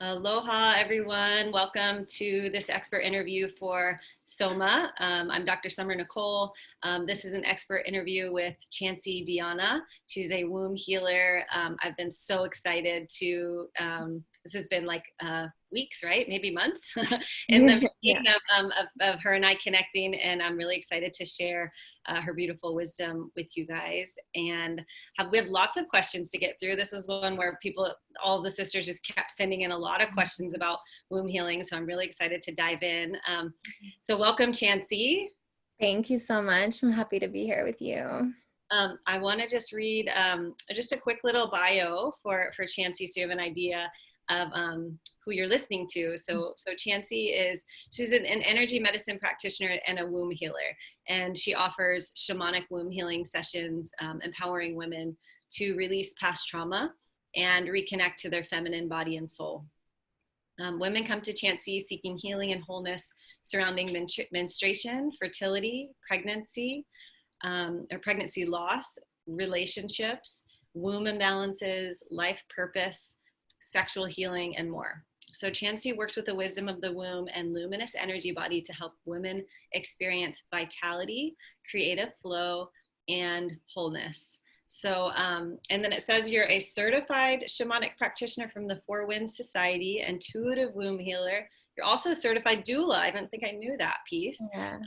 Aloha, everyone. Welcome to this expert interview for SOMA. I'm Dr. Summer Nicole. This is an expert interview with Chancy Deanna. She's a womb healer. I've been so excited to, this has been like weeks, right? Maybe months in the beginning of her and I connecting. And I'm really excited to share her beautiful wisdom with you guys. And we have lots of questions to get through. This was one where all the sisters just kept sending in a lot of questions about womb healing. So I'm really excited to dive in. So welcome, Chancy. Thank you so much. I'm happy to be here with you. I want to just read just a quick little bio for Chancy so you have an idea of who you're listening to. So Chancy she's an energy medicine practitioner and a womb healer, and she offers shamanic womb healing sessions, empowering women to release past trauma and reconnect to their feminine body and soul. Women come to Chancy seeking healing and wholeness surrounding menstruation, fertility, pregnancy, or pregnancy loss, relationships, womb imbalances, life purpose, sexual healing, and more. So Chancy works with the wisdom of the womb and luminous energy body to help women experience vitality, creative flow, and wholeness. So, and then it says you're a certified shamanic practitioner from the Four Winds Society, intuitive womb healer. You're also a certified doula. I don't think I knew that piece. Yeah.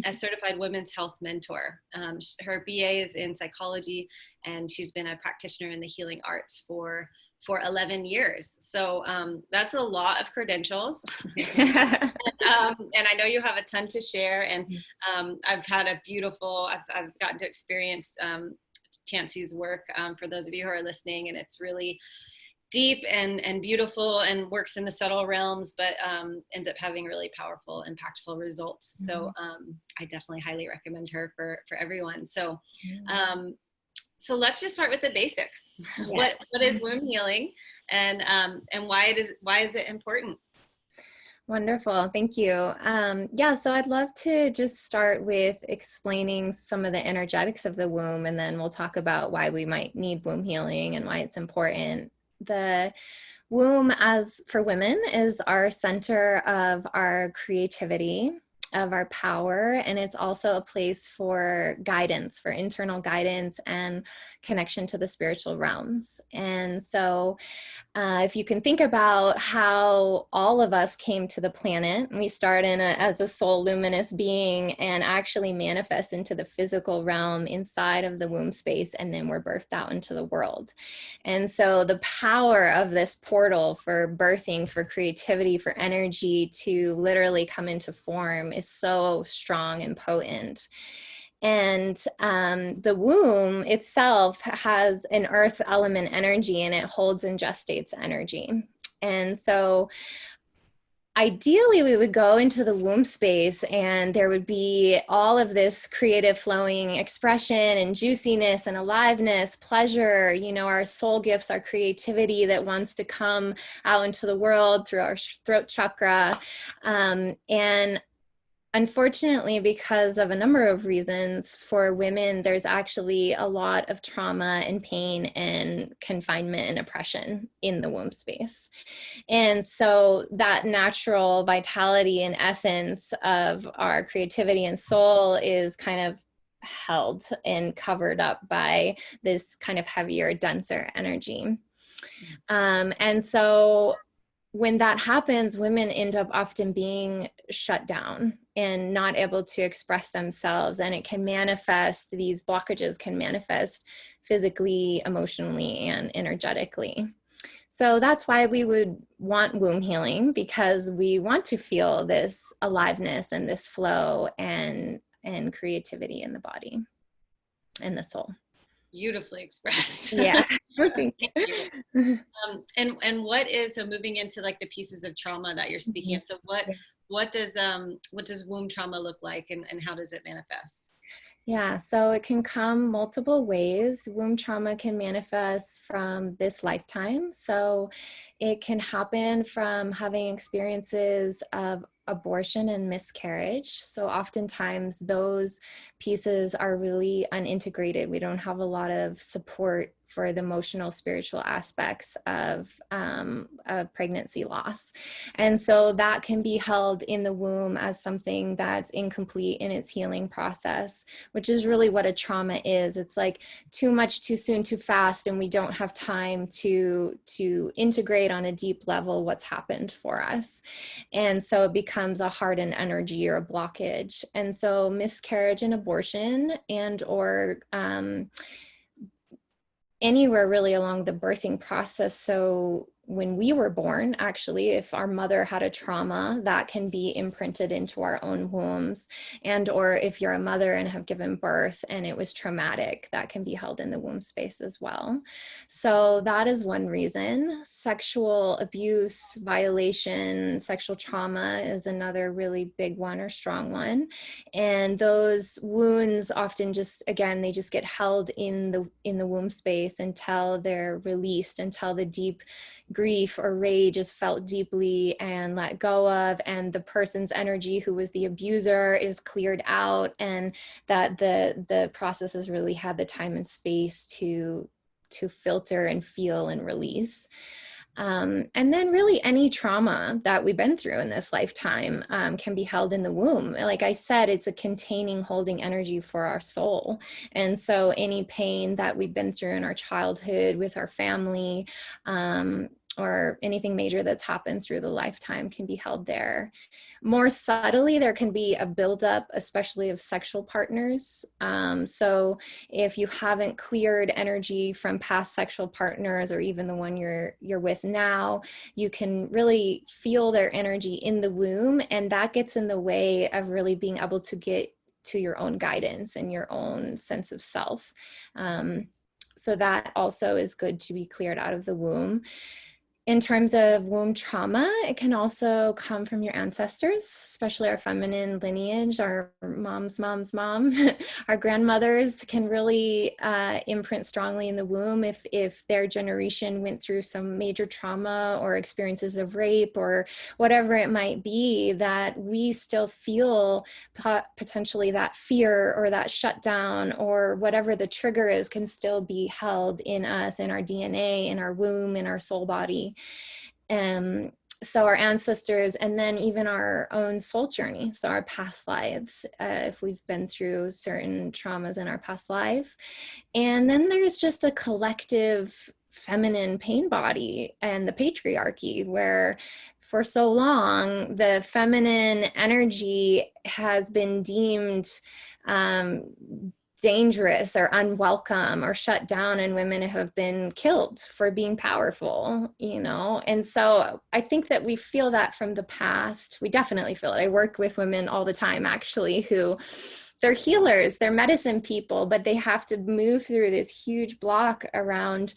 A certified women's health mentor. Her BA is in psychology, and she's been a practitioner in the healing arts for 11 years. So that's a lot of credentials. And I know you have a ton to share. And I've had I've gotten to experience Chancy's work for those of you who are listening, and it's really deep and beautiful and works in the subtle realms, but ends up having really powerful, impactful results. So I definitely highly recommend her for everyone. So so let's just start with the basics. Yeah. What is womb healing, and why is it important? Wonderful. Thank you. Yeah, so I'd love to just start with explaining some of the energetics of the womb, and then we'll talk about why we might need womb healing and why it's important. The womb, as for women, is our center of our creativity, of our power, and it's also a place for guidance, for internal guidance and connection to the spiritual realms. And so if you can think about how all of us came to the planet, we start as a soul luminous being and actually manifest into the physical realm inside of the womb space, and then we're birthed out into the world. And so the power of this portal for birthing, for creativity, for energy to literally come into form is so strong and potent. And the womb itself has an earth element energy, and it holds and gestates energy. And so ideally we would go into the womb space and there would be all of this creative flowing expression and juiciness and aliveness, pleasure, our soul gifts, our creativity that wants to come out into the world through our throat chakra. And unfortunately, because of a number of reasons, for women, there's actually a lot of trauma and pain and confinement and oppression in the womb space. And so that natural vitality and essence of our creativity and soul is kind of held and covered up by this kind of heavier, denser energy. And so when that happens, women end up often being shut down and not able to express themselves. And it can manifest, these blockages can manifest physically, emotionally, and energetically. So that's why we would want womb healing, because we want to feel this aliveness and this flow and creativity in the body and the soul. Beautifully expressed. Yeah. Thank you. And what is, so moving into like the pieces of trauma that you're speaking of, so what does womb trauma look like, and how does it manifest? Yeah, so it can come multiple ways. Womb trauma can manifest from this lifetime. So it can happen from having experiences of abortion and miscarriage. So oftentimes those pieces are really unintegrated. We don't have a lot of support for the emotional, spiritual aspects of pregnancy loss. And so that can be held in the womb as something that's incomplete in its healing process, which is really what a trauma is. It's like too much, too soon, too fast, and we don't have time to integrate on a deep level what's happened for us. And so it becomes a hardened energy or a blockage. And so miscarriage and abortion and or anywhere really along the birthing process. So when we were born, actually, if our mother had a trauma, that can be imprinted into our own wombs. And or if you're a mother and have given birth and it was traumatic, that can be held in the womb space as well. So that is one reason. Sexual abuse, violation, sexual trauma is another really big one or strong one. And those wounds often just, again, they just get held in the womb space until they're released, until the deep grief or rage is felt deeply and let go of, and the person's energy who was the abuser is cleared out, and that the process has really had the time and space to filter and feel and release. And then really any trauma that we've been through in this lifetime can be held in the womb. Like I said, it's a containing, holding energy for our soul. And so any pain that we've been through in our childhood with our family, or anything major that's happened through the lifetime can be held there. More subtly, there can be a buildup, especially of sexual partners. So if you haven't cleared energy from past sexual partners or even the one you're with now, you can really feel their energy in the womb, and that gets in the way of really being able to get to your own guidance and your own sense of self. So that also is good to be cleared out of the womb. In terms of womb trauma, it can also come from your ancestors, especially our feminine lineage, our mom's mom's mom. Our grandmothers can really imprint strongly in the womb if their generation went through some major trauma or experiences of rape or whatever it might be, that we still feel potentially that fear or that shutdown or whatever the trigger is can still be held in us, in our DNA, in our womb, in our soul body. So our ancestors, and then even our own soul journey, so our past lives, if we've been through certain traumas in our past life. And then there's just the collective feminine pain body and the patriarchy, where for so long the feminine energy has been deemed dangerous or unwelcome or shut down, and women have been killed for being powerful, you know? And so I think that we feel that from the past. We definitely feel it. I work with women all the time, actually, who they're healers, they're medicine people, but they have to move through this huge block around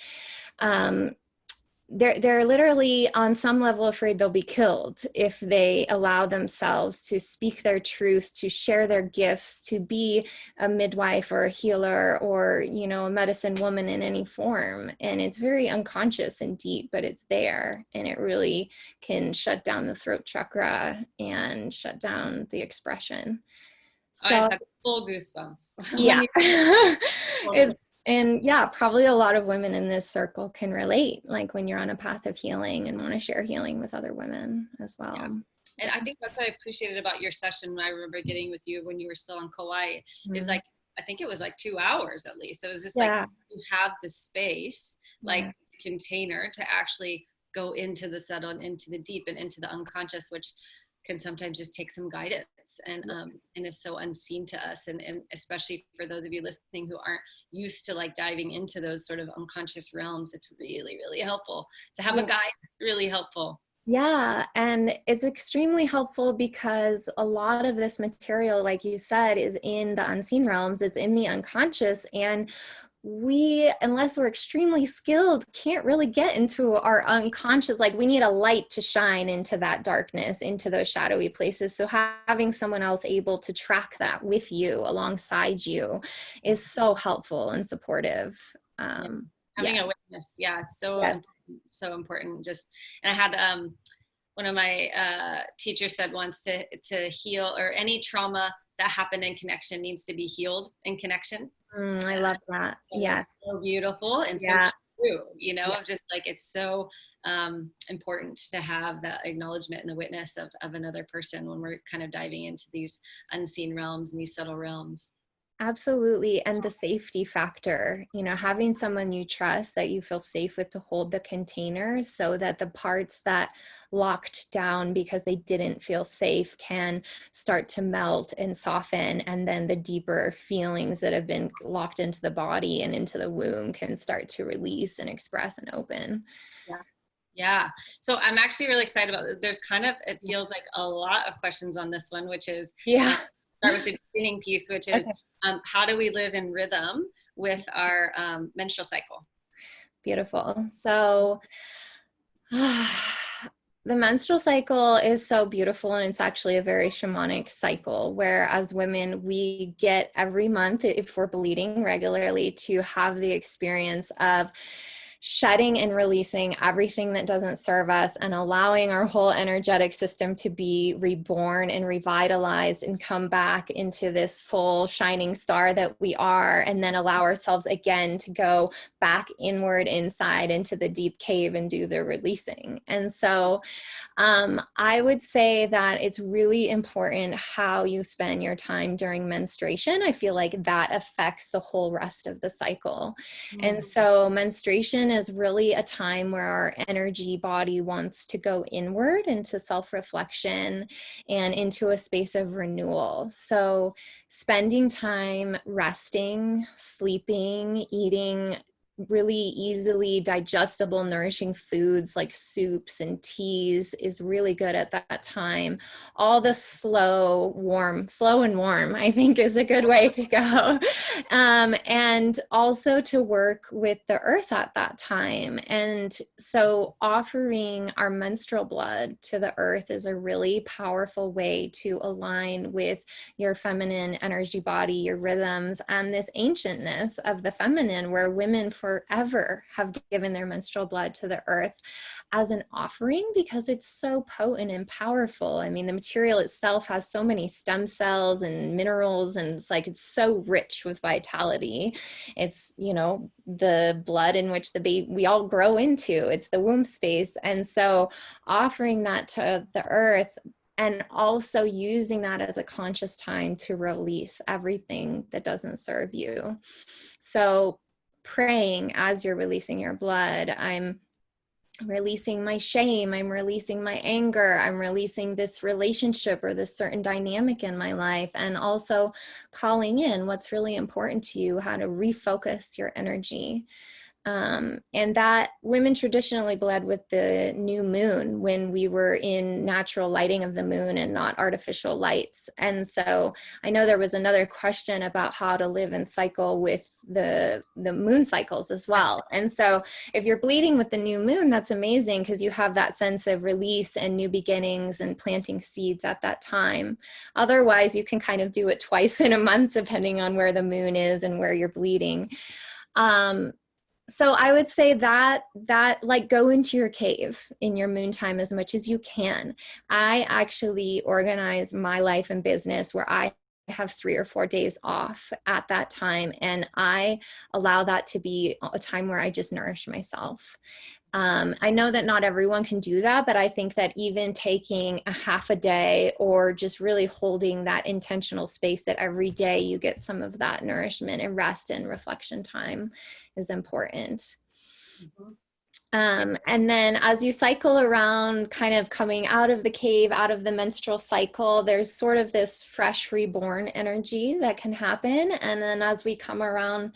they're literally on some level afraid they'll be killed if they allow themselves to speak their truth, to share their gifts, to be a midwife or a healer or, you know, a medicine woman in any form. And it's very unconscious and deep, but it's there, and it really can shut down the throat chakra and shut down the expression. Oh, I just So had full goosebumps. yeah. It's And yeah, probably a lot of women in this circle can relate, like when you're on a path of healing and want to share healing with other women as well. yeah. And I think that's what I appreciated about your session. I remember getting with you when you were still on Kauai, is like, I think it was like 2 hours at least. It was just like, you have the space, like container to actually go into the subtle and into the deep and into the unconscious, which can sometimes just take some guidance, and it's so unseen to us, and especially for those of you listening who aren't used to like diving into those sort of unconscious realms, it's really, really helpful to have a guide. Really helpful. Yeah, and it's extremely helpful because a lot of this material, like you said, is in the unseen realms, it's in the unconscious, and we, unless we're extremely skilled, can't really get into our unconscious. Like, we need a light to shine into that darkness, into those shadowy places. So having someone else able to track that with you, alongside you, is so helpful and supportive. Having a witness, it's so important. Just, and I had one of my teachers said once, to heal or any trauma that happened in connection needs to be healed in connection. I love that. And Yes. it's so beautiful and so Yeah. true, you know, Yeah. of just like, it's so important to have the acknowledgement and the witness of another person when we're kind of diving into these unseen realms and these subtle realms. Absolutely. And the safety factor, having someone you trust that you feel safe with to hold the container so that the parts that locked down because they didn't feel safe can start to melt and soften. And then the deeper feelings that have been locked into the body and into the womb can start to release and express and open. Yeah. Yeah. So I'm actually really excited about it. There's kind of, it feels like a lot of questions on this one, which is, Yeah. start with the beginning piece, which is, Okay. how do we live in rhythm with our menstrual cycle? Beautiful. So the menstrual cycle is so beautiful, and it's actually a very shamanic cycle where as women we get every month, if we're bleeding regularly, to have the experience of shedding and releasing everything that doesn't serve us and allowing our whole energetic system to be reborn and revitalized and come back into this full shining star that we are, and then allow ourselves again to go back inward inside into the deep cave and do the releasing. And so I would say that it's really important how you spend your time during menstruation. I feel like that affects the whole rest of the cycle. And so menstruation is really a time where our energy body wants to go inward into self-reflection and into a space of renewal. So spending time resting, sleeping, eating really easily digestible, nourishing foods like soups and teas is really good at that time. All the slow and warm, I think is a good way to go. And also to work with the earth at that time. And so offering our menstrual blood to the earth is a really powerful way to align with your feminine energy body, your rhythms, and this ancientness of the feminine, where women forever have given their menstrual blood to the earth as an offering because it's so potent and powerful. I mean, the material itself has so many stem cells and minerals, and it's so rich with vitality. It's, the blood in which the baby, we all grow into, it's the womb space. And so offering that to the earth, and also using that as a conscious time to release everything that doesn't serve you. So praying as you're releasing your blood, I'm releasing my shame, I'm releasing my anger, I'm releasing this relationship or this certain dynamic in my life, and also calling in what's really important to you, how to refocus your energy. And that women traditionally bled with the new moon when we were in natural lighting of the moon and not artificial lights. And so I know there was another question about how to live and cycle with the moon cycles as well. And so if you're bleeding with the new moon, that's amazing because you have that sense of release and new beginnings and planting seeds at that time. Otherwise, you can kind of do it twice in a month, depending on where the moon is and where you're bleeding. So I would say that like go into your cave in your moon time as much as you can. I actually organize my life and business where I have 3 or 4 days off at that time, and I allow that to be a time where I just nourish myself. I know that not everyone can do that, but I think that even taking a half a day or just really holding that intentional space that every day you get some of that nourishment and rest and reflection time is important. And then as you cycle around, kind of coming out of the cave, out of the menstrual cycle, there's sort of this fresh reborn energy that can happen. And then as we come around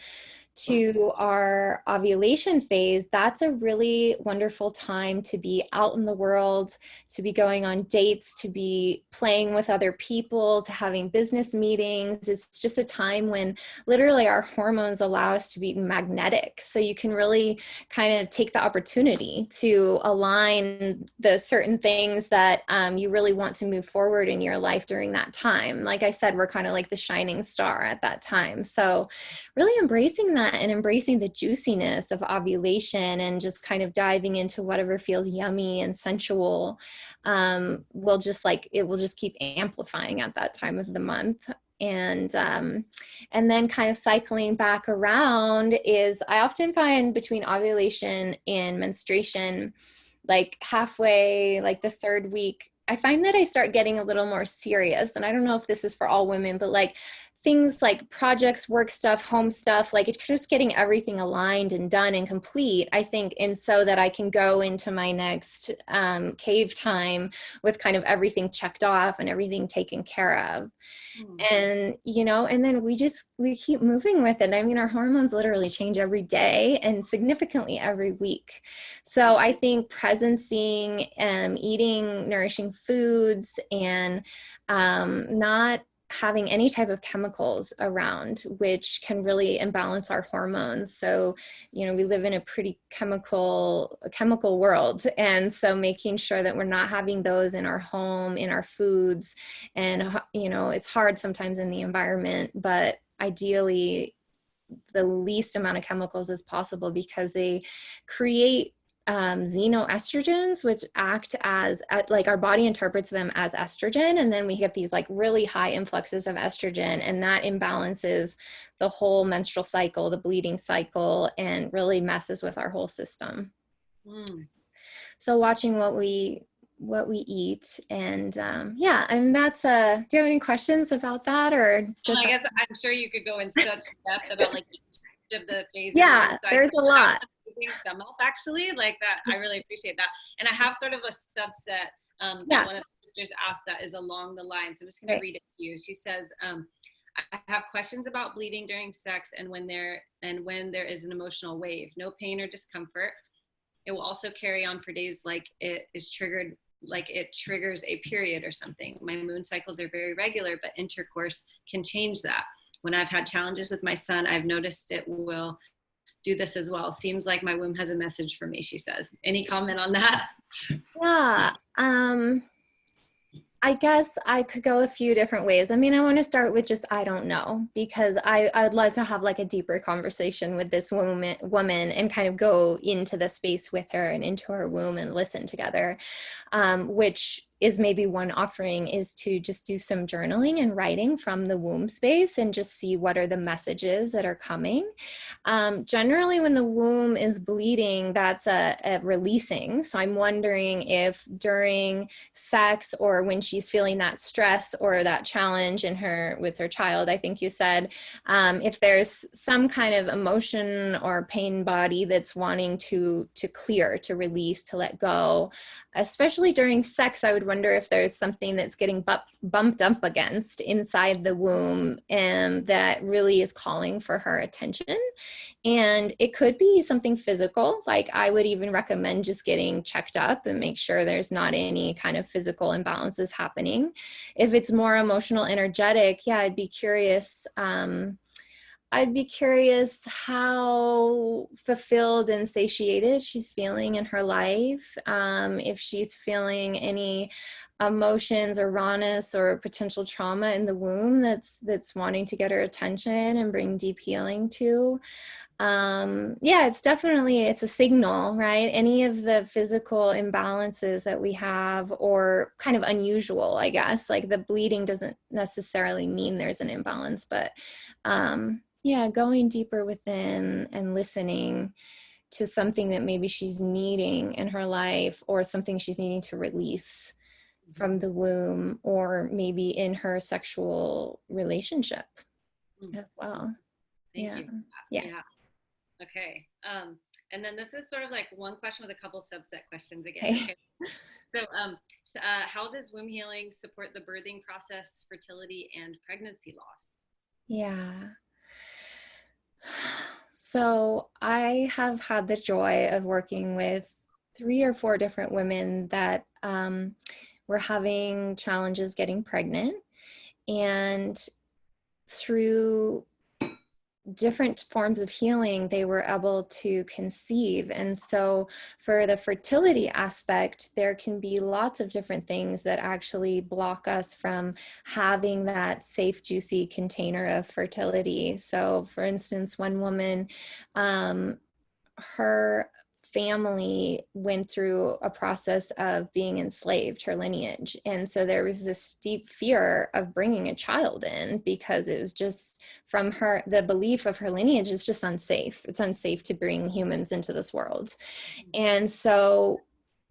to our ovulation phase, that's a really wonderful time to be out in the world, to be going on dates, to be playing with other people, to having business meetings. It's just a time when literally our hormones allow us to be magnetic. So you can really kind of take the opportunity to align the certain things that you really want to move forward in your life during that time. Like I said, we're kind of like the shining star at that time. So really embracing that and embracing the juiciness of ovulation and just kind of diving into whatever feels yummy and sensual will just keep amplifying at that time of the month. And then kind of cycling back around is, I often find between ovulation and menstruation, like halfway, like the third week, I find that I start getting a little more serious. And I don't know if this is for all women, but like things like projects, work stuff, home stuff, like it's just getting everything aligned and done and complete, I think. And so that I can go into my next cave time with kind of everything checked off and everything taken care of. And, you know, and then we keep moving with it. I mean, our hormones literally change every day and significantly every week. So I think presencing, eating nourishing foods, and not having any type of chemicals around, which can really imbalance our hormones. So, you know, we live in a pretty chemical world. And so making sure that we're not having those in our home, in our foods, and, you know, it's hard sometimes in the environment, but ideally the least amount of chemicals as possible, because they create xenoestrogens, which act as, like, our body interprets them as estrogen, and then we get these like really high influxes of estrogen, and that imbalances the whole menstrual cycle, the bleeding cycle, and really messes with our whole system. So watching what we eat, and yeah, and that's do you have any questions about that, or I guess I'm sure you could go in such depth about like each of the phases. Yeah, there's a lot. Some help actually, like that. I really appreciate that. And I have sort of a subset that one of the sisters asked that is along the line. So I'm just going to read it to you. She says, I have questions about bleeding during sex and when there is an emotional wave. No pain or discomfort. It will also carry on for days, like it triggers a period or something. My moon cycles are very regular, but intercourse can change that. When I've had challenges with my son, I've noticed it will do this as well. Seems like my womb has a message for me, she says. Any comment on that? Yeah. I guess I could go a few different ways. I mean, I want to start with just, I don't know, because I'd love to have like a deeper conversation with this woman and kind of go into the space with her and into her womb and listen together, which is maybe one offering, is to just do some journaling and writing from the womb space and just see what are the messages that are coming. Generally, when the womb is bleeding, that's a releasing. So I'm wondering if during sex, or when she's feeling that stress or that challenge with her child, I think you said, if there's some kind of emotion or pain body that's wanting to clear, to release, to let go, especially during sex, I would wonder if there's something that's getting bumped up against inside the womb, and that really is calling for her attention. And it could be something physical. Like, I would even recommend just getting checked up and make sure there's not any kind of physical imbalances happening. If it's more emotional, energetic, yeah, I'd be curious. I'd be curious how fulfilled and satiated she's feeling in her life. If she's feeling any emotions or rawness or potential trauma in the womb that's wanting to get her attention and bring deep healing to. Yeah, it's a signal, right? Any of the physical imbalances that we have, or kind of unusual, I guess, like the bleeding doesn't necessarily mean there's an imbalance, but yeah, going deeper within and listening to something that maybe she's needing in her life, or something she's needing to release from the womb, or maybe in her sexual relationship as well. Thank you. Yeah. Okay. And then this is sort of like one question with a couple subset questions again. Okay. So, how does womb healing support the birthing process, fertility, and pregnancy loss? Yeah. So I have had the joy of working with 3 or 4 different women that were having challenges getting pregnant, and through different forms of healing, they were able to conceive. And so for the fertility aspect, there can be lots of different things that actually block us from having that safe, juicy container of fertility. So for instance, one woman, her family went through a process of being enslaved, her lineage. And so there was this deep fear of bringing a child in because it was just from her, the belief of her lineage is just unsafe. It's unsafe to bring humans into this world. And so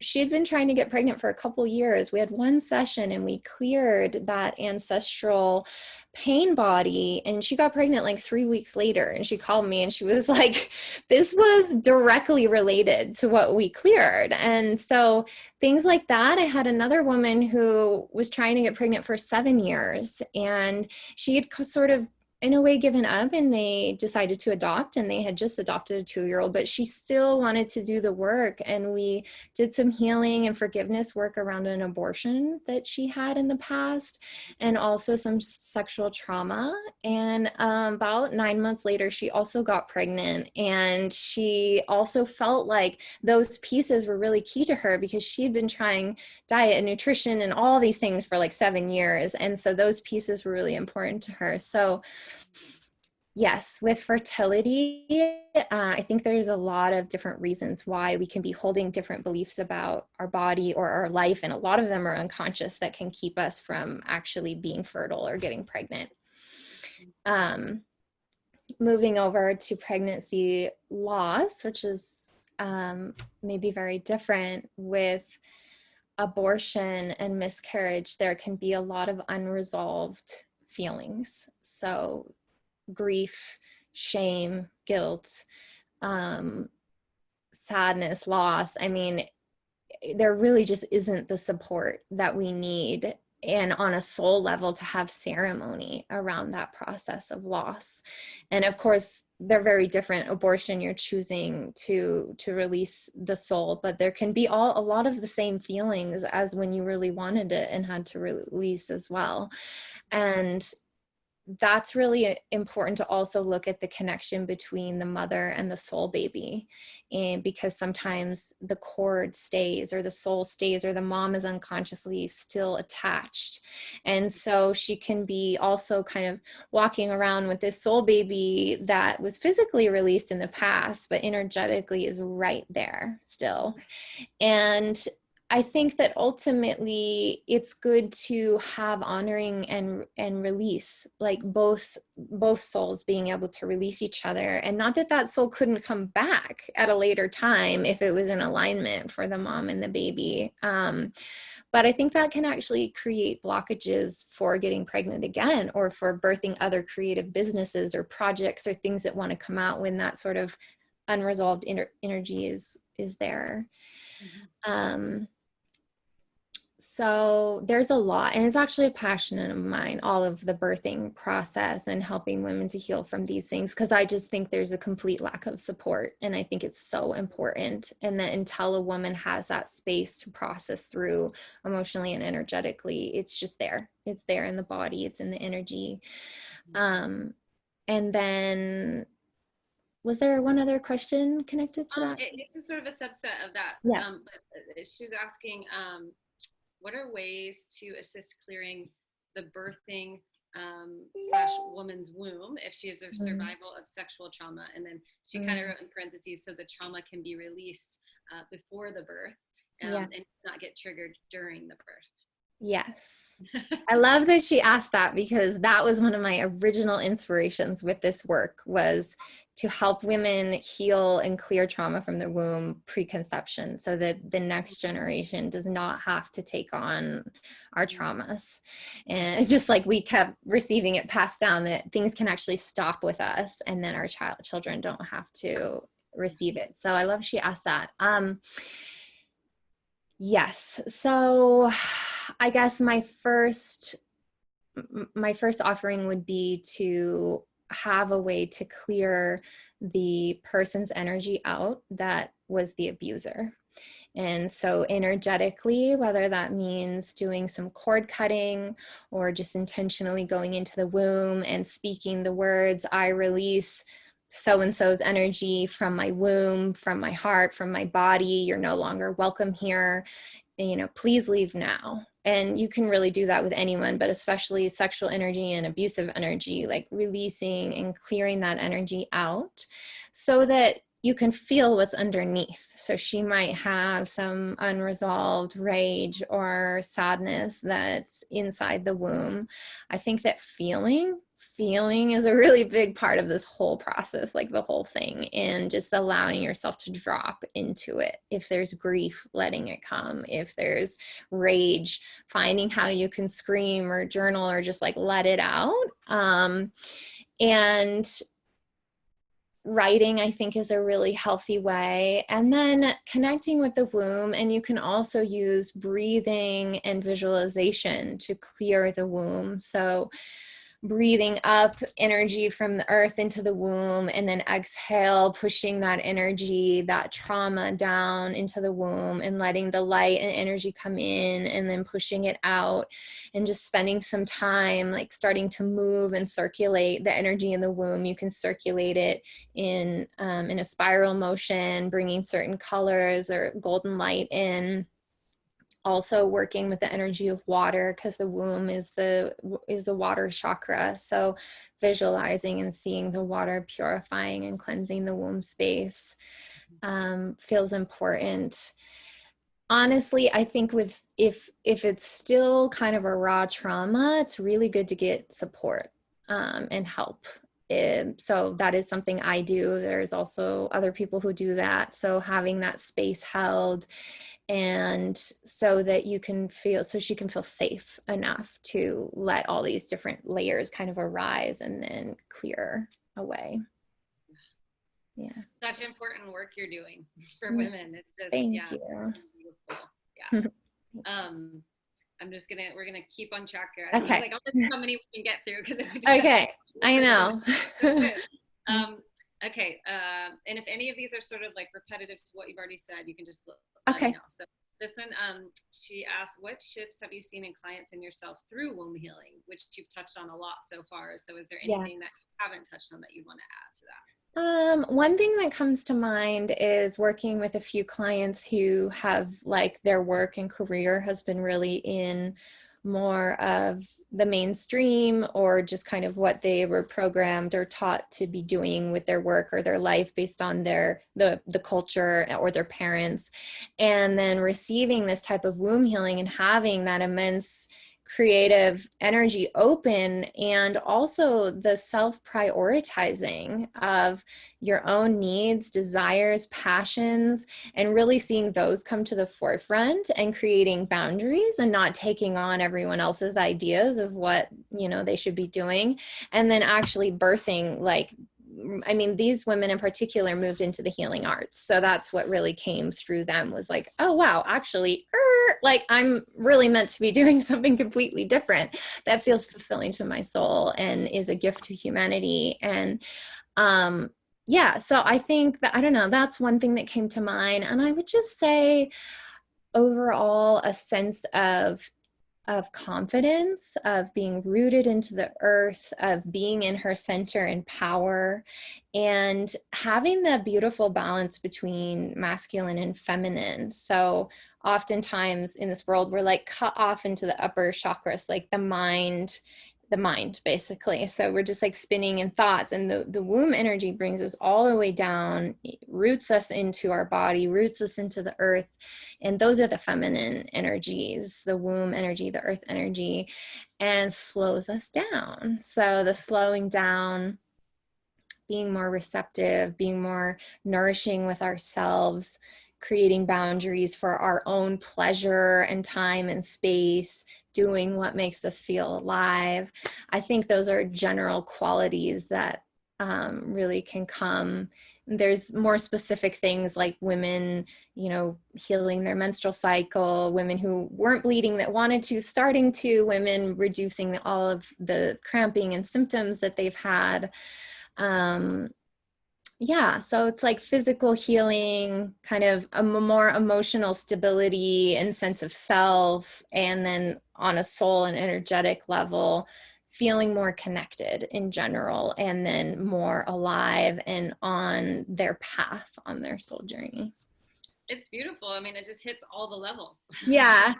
she had been trying to get pregnant for a couple years. We had one session and we cleared that ancestral pain body, and she got pregnant like 3 weeks later. And she called me and she was like, this was directly related to what we cleared. And so things like that. I had another woman who was trying to get pregnant for 7 years, and she had sort of in a way given up, and they decided to adopt, and they had just adopted a 2-year-old, but she still wanted to do the work. And we did some healing and forgiveness work around an abortion that she had in the past, and also some sexual trauma. And about 9 months later, she also got pregnant, and she also felt like those pieces were really key to her because she had been trying diet and nutrition and all these things for like 7 years. And so those pieces were really important to her. So yes, with fertility, I think there's a lot of different reasons why we can be holding different beliefs about our body or our life, and a lot of them are unconscious that can keep us from actually being fertile or getting pregnant. Moving over to pregnancy loss, which is maybe very different. With abortion and miscarriage, there can be a lot of unresolved feelings. So grief, shame, guilt, sadness, loss. I mean, there really just isn't the support that we need, and on a soul level, to have ceremony around that process of loss. And of course, they're very different. Abortion, you're choosing to release the soul, but there can be a lot of the same feelings as when you really wanted it and had to release as well. And that's really important to also look at the connection between the mother and the soul baby. And because sometimes the cord stays, or the soul stays, or the mom is unconsciously still attached. And so she can be also kind of walking around with this soul baby that was physically released in the past, but energetically is right there still. And I think that ultimately it's good to have honoring and release, like both souls being able to release each other. And not that that soul couldn't come back at a later time if it was in alignment for the mom and the baby. But I think that can actually create blockages for getting pregnant again, or for birthing other creative businesses or projects or things that want to come out when that sort of unresolved energy is there. So there's a lot, and it's actually a passion of mine, all of the birthing process and helping women to heal from these things, because I just think there's a complete lack of support, and I think it's so important. And that until a woman has that space to process through emotionally and energetically, it's just there. It's there in the body, it's in the energy. And then, was there one other question connected to that? It's sort of a subset of that. Yeah. But she was asking, what are ways to assist clearing the birthing / woman's womb if she is a survival of sexual trauma? And then she kind of wrote in parentheses, so the trauma can be released before the birth, and it's not get triggered during the birth. Yes. I love that she asked that, because that was one of my original inspirations with this work, was to help women heal and clear trauma from the womb preconception, so that the next generation does not have to take on our traumas. And just like we kept receiving it passed down, that things can actually stop with us, and then our children don't have to receive it. So I love she asked that. Yes. So I guess my first offering would be to have a way to clear the person's energy out that was the abuser. And so energetically, whether that means doing some cord cutting, or just intentionally going into the womb and speaking the words, I release so-and-so's energy from my womb, from my heart, from my body. You're no longer welcome here. Please leave now. And you can really do that with anyone, but especially sexual energy and abusive energy, like releasing and clearing that energy out, so that you can feel what's underneath. So she might have some unresolved rage or sadness that's inside the womb. I think that feeling is a really big part of this whole process, like the whole thing, and just allowing yourself to drop into it. If there's grief, letting it come. If there's rage, finding how you can scream or journal or just like let it out. And writing, I think, is a really healthy way. And then connecting with the womb. And you can also use breathing and visualization to clear the womb. So breathing up energy from the earth into the womb, and then exhale, pushing that energy, that trauma down into the womb, and letting the light and energy come in, and then pushing it out, and just spending some time like starting to move and circulate the energy in the womb. You can circulate it in a spiral motion, bringing certain colors or golden light in. Also working with the energy of water, because the womb is a water chakra. So visualizing and seeing the water purifying and cleansing the womb space feels important. Honestly, I think if it's still kind of a raw trauma, it's really good to get support and help. So that is something I do. There's also other people who do that. So having that space held, and so that you can feel, so she can feel safe enough to let all these different layers kind of arise and then clear away. Yeah. Such important work you're doing for women. It's just, Thank yeah, you. Beautiful. Yeah. We're gonna keep on track here. Okay. I was like, oh, this is how many we can get through, because okay. I know. Okay. And if any of these are sort of like repetitive to what you've already said, you can just let okay. me know. So this one, she asked, what shifts have you seen in clients and yourself through womb healing, which you've touched on a lot so far. So is there anything that you haven't touched on that you want to add to that? One thing that comes to mind is working with a few clients who have, like, their work and career has been really in more of the mainstream, or just kind of what they were programmed or taught to be doing with their work or their life based on the culture or their parents, and then receiving this type of womb healing and having that immense creative energy open, and also the self-prioritizing of your own needs, desires, passions, and really seeing those come to the forefront and creating boundaries and not taking on everyone else's ideas of what, they should be doing. And then actually birthing, these women in particular moved into the healing arts. So that's what really came through them, was like, oh, wow, actually, I'm really meant to be doing something completely different that feels fulfilling to my soul and is a gift to humanity. And so I think that, I don't know, that's one thing that came to mind. And I would just say overall a sense of confidence, of being rooted into the earth, of being in her center and power, and having the beautiful balance between masculine and feminine. So oftentimes in this world, we're like cut off into the upper chakras, like the mind basically. So we're just like spinning in thoughts, and the womb energy brings us all the way down, roots us into our body, roots us into the earth. And those are the feminine energies, the womb energy, the earth energy, and slows us down. So the slowing down, being more receptive, being more nourishing with ourselves, creating boundaries for our own pleasure and time and space, doing what makes us feel alive. I think those are general qualities that really can come. There's more specific things like women, healing their menstrual cycle, women who weren't bleeding that wanted to, starting to, women reducing all of the cramping and symptoms that they've had. So it's like physical healing, kind of a more emotional stability and sense of self, and then on a soul and energetic level, feeling more connected in general, and then more alive and on their path, on their soul journey. It's beautiful. I mean, it just hits all the levels. Yeah.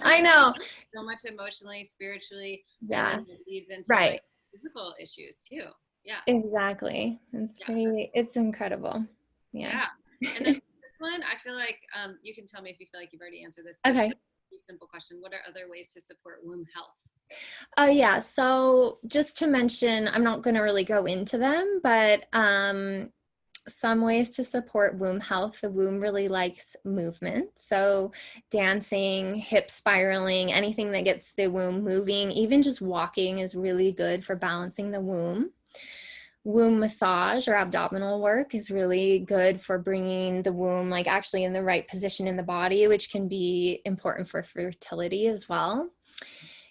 I know. So much emotionally, spiritually, yeah, and then it leads into right. like physical issues too. Yeah. Exactly. It's Yeah. pretty, it's incredible. Yeah. Yeah. And then this one, I feel like you can tell me if you feel like you've already answered this, but Okay. just a pretty simple question. What are other ways to support womb health? Yeah, so just to mention, I'm not going to really go into them, but some ways to support womb health. The womb really likes movement. So dancing, hip spiraling, anything that gets the womb moving, even just walking is really good for balancing the womb. Womb massage or abdominal work is really good for bringing the womb like actually in the right position in the body, which can be important for fertility as well.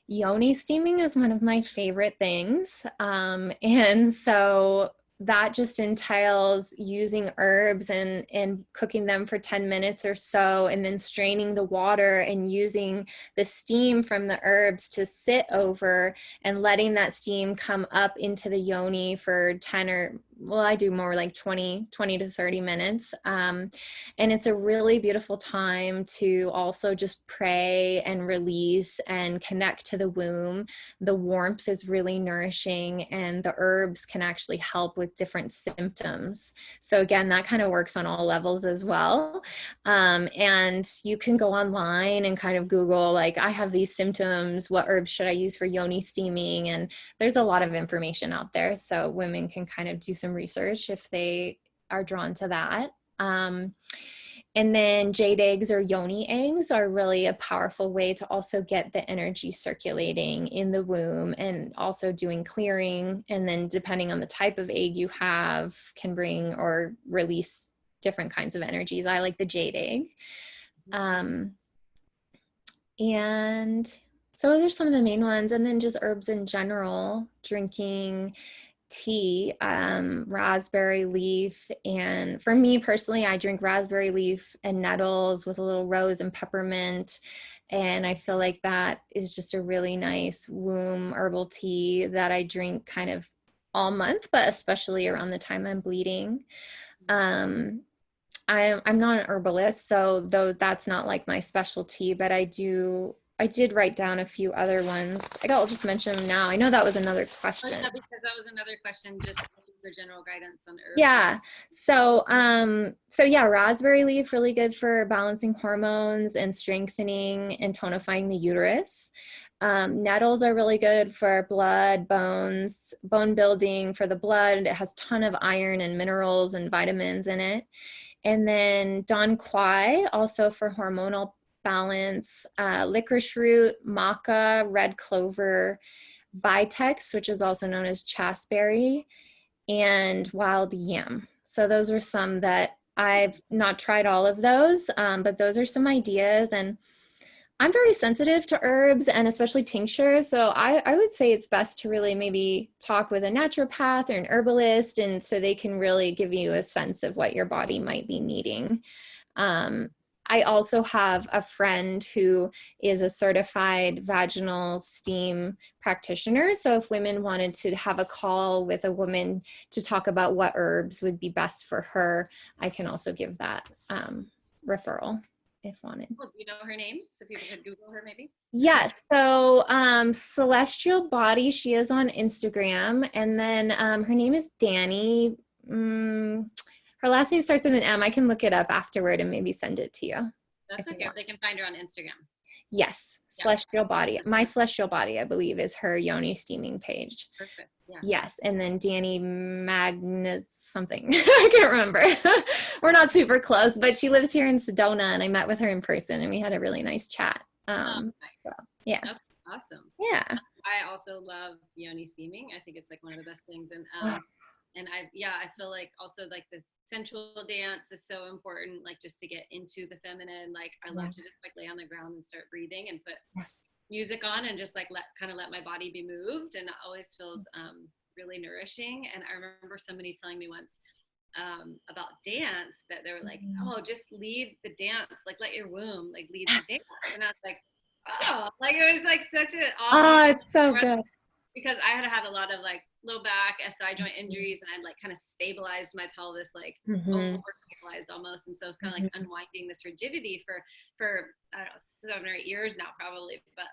Yoni steaming is one of my favorite things. And so that just entails using herbs and cooking them for 10 minutes or so, and then straining the water and using the steam from the herbs to sit over and letting that steam come up into the yoni for 10 or, well, I do more like 20 to 30 minutes. And it's a really beautiful time to also just pray and release and connect to the womb. The warmth is really nourishing, and the herbs can actually help with different symptoms. So again, that kind of works on all levels as well. And you can go online and kind of Google, like, I have these symptoms, what herbs should I use for yoni steaming? And there's a lot of information out there. So women can kind of do some research if they are drawn to that. And then jade eggs or yoni eggs are really a powerful way to also get the energy circulating in the womb, and also doing clearing. And then depending on the type of egg you have can bring or release different kinds of energies. I like the jade egg. And so those are some of the main ones. And then just herbs in general, drinking tea, raspberry leaf. And for me personally, I drink raspberry leaf and nettles with a little rose and peppermint. And I feel like that is just a really nice womb herbal tea that I drink kind of all month, but especially around the time I'm bleeding. I'm not an herbalist, so though that's not like my specialty, but I did write down a few other ones. I'll just mention them now. I know that was another question. Yeah, because that was another question, just for general guidance on herbs. Yeah. So yeah, raspberry leaf, really good for balancing hormones and strengthening and tonifying the uterus. Nettles are really good for blood, bones, bone building for the blood. It has a ton of iron and minerals and vitamins in it. And then Don Quai, also for hormonal balance, licorice root, maca, red clover, vitex, which is also known as chasteberry, and wild yam. So those are some that I've not tried all of those, but those are some ideas. And I'm very sensitive to herbs and especially tinctures. So I would say it's best to really maybe talk with a naturopath or an herbalist, and so they can really give you a sense of what your body might be needing. I also have a friend who is a certified vaginal steam practitioner. So if women wanted to have a call with a woman to talk about what herbs would be best for her, I can also give that referral if wanted. Well, do you know her name? So people could Google her maybe? Yes. So Celestial Body, she is on Instagram. And then her name is Danny. Her last name starts with an M. I can look it up afterward and maybe send it to you. That's okay. They can find her on Instagram. Yes. Yeah. Celestial Body. My Celestial Body, I believe, is her yoni steaming page. Perfect. Yeah. Yes. And then Danny Magnus something. I can't remember. We're not super close, but she lives here in Sedona, and I met with her in person and we had a really nice chat. Nice. So yeah. That's awesome. Yeah. I also love yoni steaming. I think it's like one of the best things. And I feel like also like the sensual dance is so important, like just to get into the feminine. Like I love to just like lay on the ground and start breathing and put music on and just like let my body be moved, and it always feels really nourishing. And I remember somebody telling me once about dance, that they were like, oh, just lead the dance, like let your womb like lead the dance. And I was like, oh, like it was like such an awesome, it's so good. because I had a lot of like low back, SI joint injuries, and I'd like kind of stabilized my pelvis, like over stabilized almost. And so it's kind of like unwinding this rigidity for I don't know, 7 or 8 years now probably. But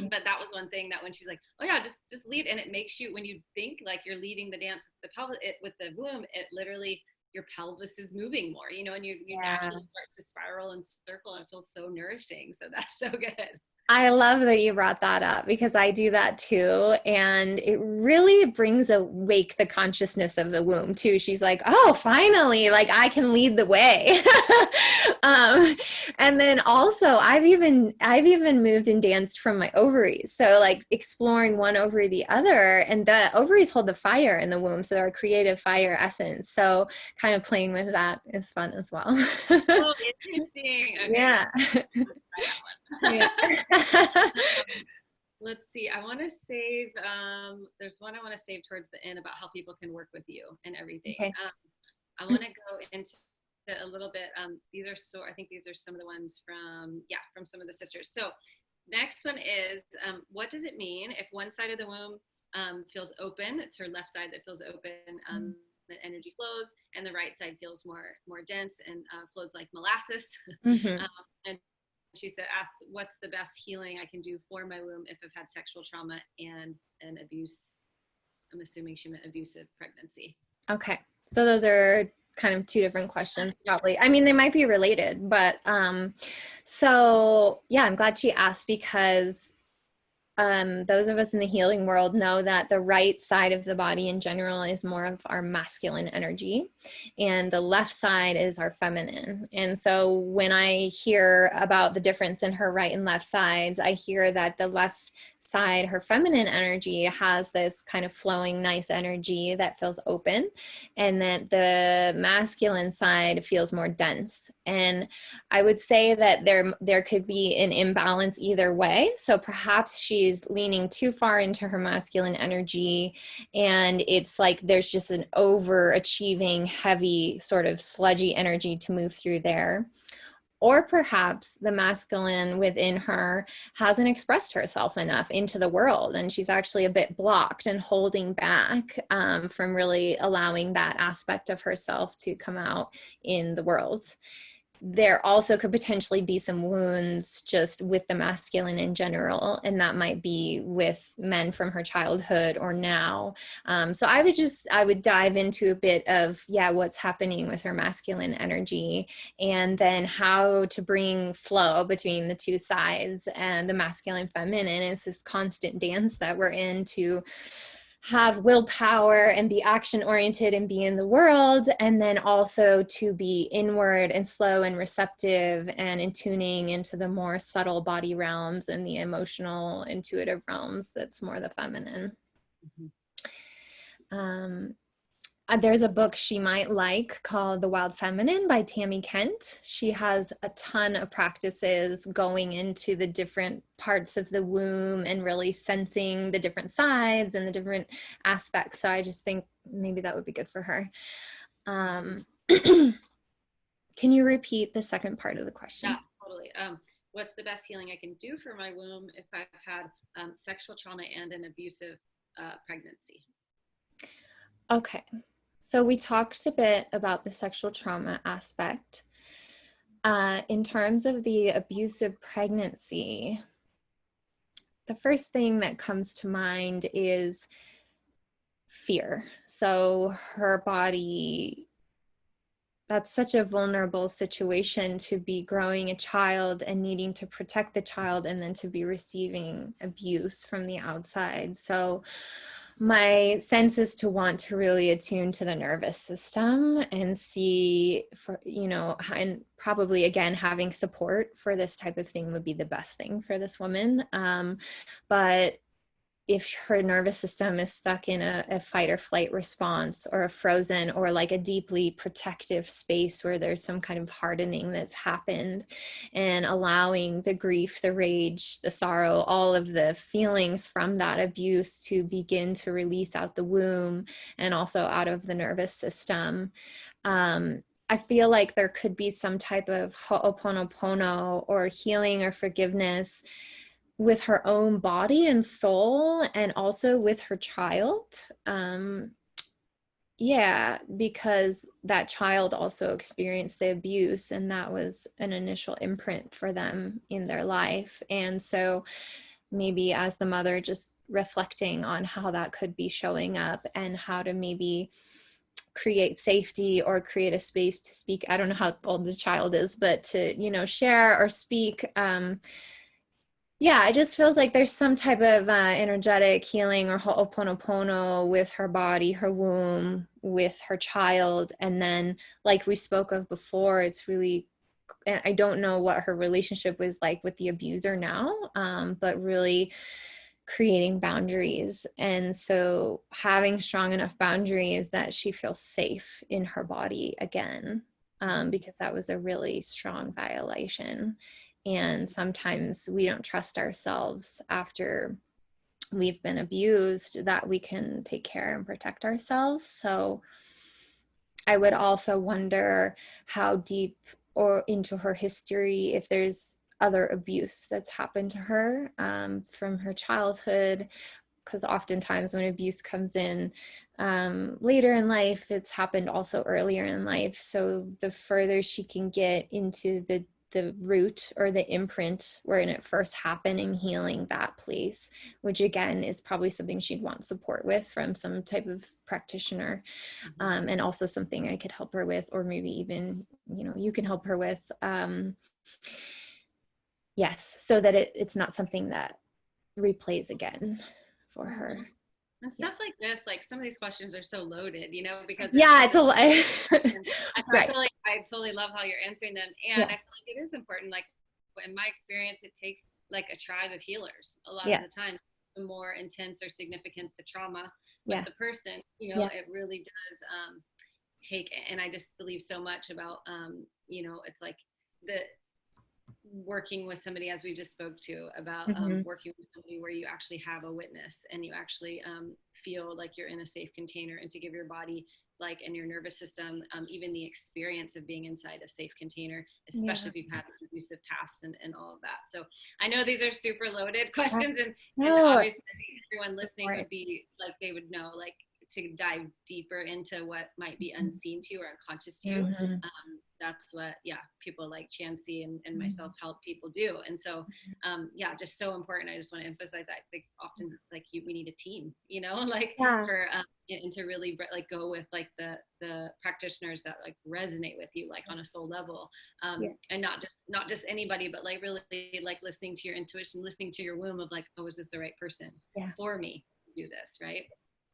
but that was one thing that when she's like, oh yeah, just lead, and it makes you, when you think like you're leading the dance with the pelvis, with the womb, it literally, your pelvis is moving more, you know, and you naturally start to spiral and circle, and it feels so nourishing. So that's so good. I love that you brought that up because I do that too. And it really brings awake the consciousness of the womb too. She's like, oh, finally, like I can lead the way. And then also I've even moved and danced from my ovaries. So like exploring one over the other, and the ovaries hold the fire in the womb. So they're a creative fire essence. So kind of playing with that is fun as well. Oh, interesting. Okay. Yeah. Yeah. Let's see. I want to save. There's one I want to save towards the end about how people can work with you and everything. Okay. I want to go into a little bit. These are I think these are some of the ones from some of the sisters. So next one is, what does it mean if one side of the womb feels open? It's her left side that feels open. The energy flows, and the right side feels more dense and flows like molasses. And she said, ask what's the best healing I can do for my womb if I've had sexual trauma and an abuse. I'm assuming she meant abusive pregnancy. Okay. So those are kind of two different questions, probably. I mean, they might be related, but so yeah, I'm glad she asked, because those of us in the healing world know that the right side of the body in general is more of our masculine energy, and the left side is our feminine. And so when I hear about the difference in her right and left sides, I hear that the left side, her feminine energy, has this kind of flowing, nice energy that feels open, and that the masculine side feels more dense. And I would say that there could be an imbalance either way. So perhaps she's leaning too far into her masculine energy, and it's like there's just an overachieving, heavy, sort of sludgy energy to move through there. Or perhaps the masculine within her hasn't expressed herself enough into the world, and she's actually a bit blocked and holding back from really allowing that aspect of herself to come out in the world. There also could potentially be some wounds just with the masculine in general, and that might be with men from her childhood or now. So I would dive into a bit of, what's happening with her masculine energy, and then how to bring flow between the two sides. And the masculine feminine is this constant dance that we're in to have willpower and be action oriented and be in the world, and then also to be inward and slow and receptive and in tuning into the more subtle body realms and the emotional intuitive realms. That's more the feminine. There's a book she might like called The Wild Feminine by Tammy Kent. She has a ton of practices going into the different parts of the womb and really sensing the different sides and the different aspects. So I just think maybe that would be good for her. Can you repeat the second part of the question? Yeah, totally. What's the best healing I can do for my womb if I've had sexual trauma and an abusive pregnancy? Okay. So we talked a bit about the sexual trauma aspect. In terms of the abusive pregnancy, the first thing that comes to mind is fear. So her body, that's such a vulnerable situation to be growing a child and needing to protect the child, and then to be receiving abuse from the outside. So my sense is to want to really attune to the nervous system and see, for, and probably again, having support for this type of thing would be the best thing for this woman. But if her nervous system is stuck in a fight or flight response, or a frozen, or like a deeply protective space where there's some kind of hardening that's happened, and allowing the grief, the rage, the sorrow, all of the feelings from that abuse to begin to release out the womb and also out of the nervous system. I feel like there could be some type of ho'oponopono or healing or forgiveness with her own body and soul, and also with her child. Yeah, because that child also experienced the abuse, and that was an initial imprint for them in their life. And so maybe as the mother, just reflecting on how that could be showing up and how to maybe create safety or create a space to speak. I don't know how old the child is, but to, you know, share or speak. Yeah, it just feels like there's some type of energetic healing or ho'oponopono with her body, her womb, with her child. And then, like we spoke of before, it's really, and I don't know what her relationship was like with the abuser now, but really creating boundaries. And so having strong enough boundaries that she feels safe in her body again, because that was a really strong violation. And sometimes we don't trust ourselves after we've been abused that we can take care and protect ourselves. So I would also wonder how deep or into her history, if there's other abuse that's happened to her from her childhood, because oftentimes when abuse comes in later in life, it's happened also earlier in life. So the further she can get into the root or the imprint wherein it first happened and healing that place, which again is probably something she'd want support with from some type of practitioner, and also something I could help her with, or maybe even, you know, you can help her with. Yes, so that it's not something that replays again for her. And stuff like this, like some of these questions are so loaded, you know, because it's a lot. Right. I totally love how you're answering them. And I feel like it is important. Like in my experience, it takes like a tribe of healers a lot of the time. The more intense or significant the trauma with the person, you know, it really does take, and I just believe so much about, you know, it's like the working with somebody, as we just spoke to about, working with somebody where you actually have a witness and you actually feel like you're in a safe container, and to give your body, like, and your nervous system, even the experience of being inside a safe container, especially if you've had an abusive past and all of that. So I know these are super loaded questions, and obviously everyone listening would be like, they would know, like, to dive deeper into what might be unseen to you or unconscious to you. That's what, people like Chancy and myself help people do. And so, just so important. I just want to emphasize that. Like often, like we need a team, you know, like for, and to really like go with like the practitioners that like resonate with you, like on a soul level, and not just anybody, but like really like listening to your intuition, listening to your womb of like, oh, is this the right person for me to do this, right?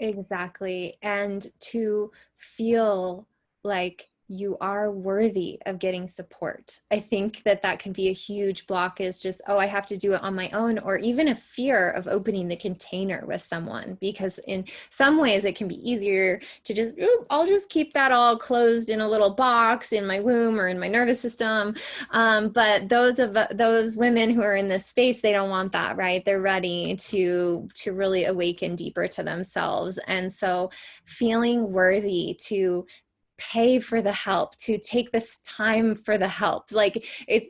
Exactly. And to feel like you are worthy of getting support. I think that can be a huge block, is just, oh, I have to do it on my own, or even a fear of opening the container with someone, because in some ways it can be easier to just, I'll just keep that all closed in a little box in my womb or in my nervous system. But those women who are in this space, they don't want that, right? They're ready to really awaken deeper to themselves. And so feeling worthy to pay for the help, to take this time for the help. Like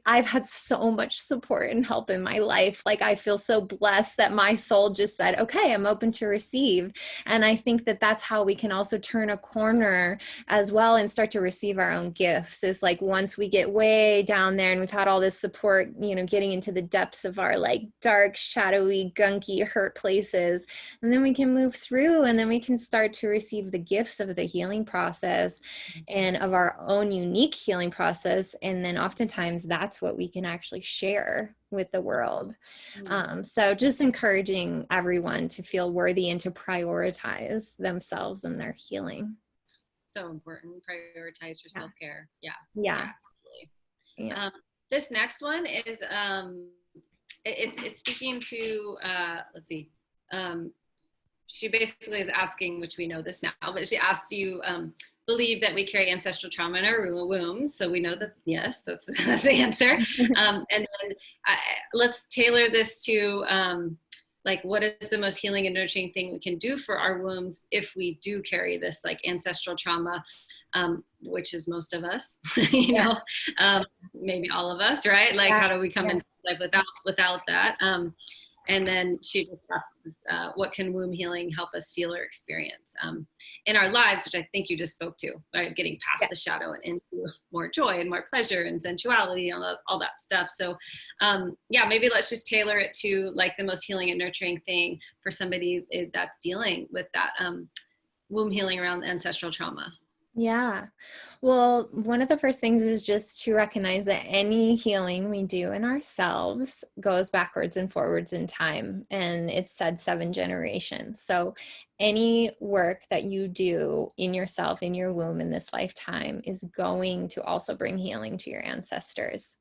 I've had so much support and help in my life. Like I feel so blessed that my soul just said, okay, I'm open to receive. And I think that that's how we can also turn a corner as well and start to receive our own gifts, is like once we get way down there and we've had all this support, you know, getting into the depths of our like dark, shadowy, gunky, hurt places, and then we can move through, and then we can start to receive the gifts of the healing process and of our own unique healing process. And then oftentimes that's what we can actually share with the world. So just encouraging everyone to feel worthy and to prioritize themselves and their healing. So important. Prioritize your self-care. Yeah. This next one is it's speaking to let's see, she basically is asking, which we know this now, but she asked, do you believe that we carry ancestral trauma in our wombs? So we know that, yes, that's the answer. And then let's tailor this to like, what is the most healing and nurturing thing we can do for our wombs if we do carry this like ancestral trauma, which is most of us, you know, maybe all of us, right? Like, how do we come into life without that. And then she discusses what can womb healing help us feel or experience in our lives, which I think you just spoke to, right? Getting past the shadow and into more joy and more pleasure and sensuality and all that stuff. So yeah, maybe let's just tailor it to like the most healing and nurturing thing for somebody that's dealing with that womb healing around ancestral trauma. Yeah. Well, one of the first things is just to recognize that any healing we do in ourselves goes backwards and forwards in time. And it's said 7 generations. So any work that you do in yourself, in your womb in this lifetime is going to also bring healing to your ancestors,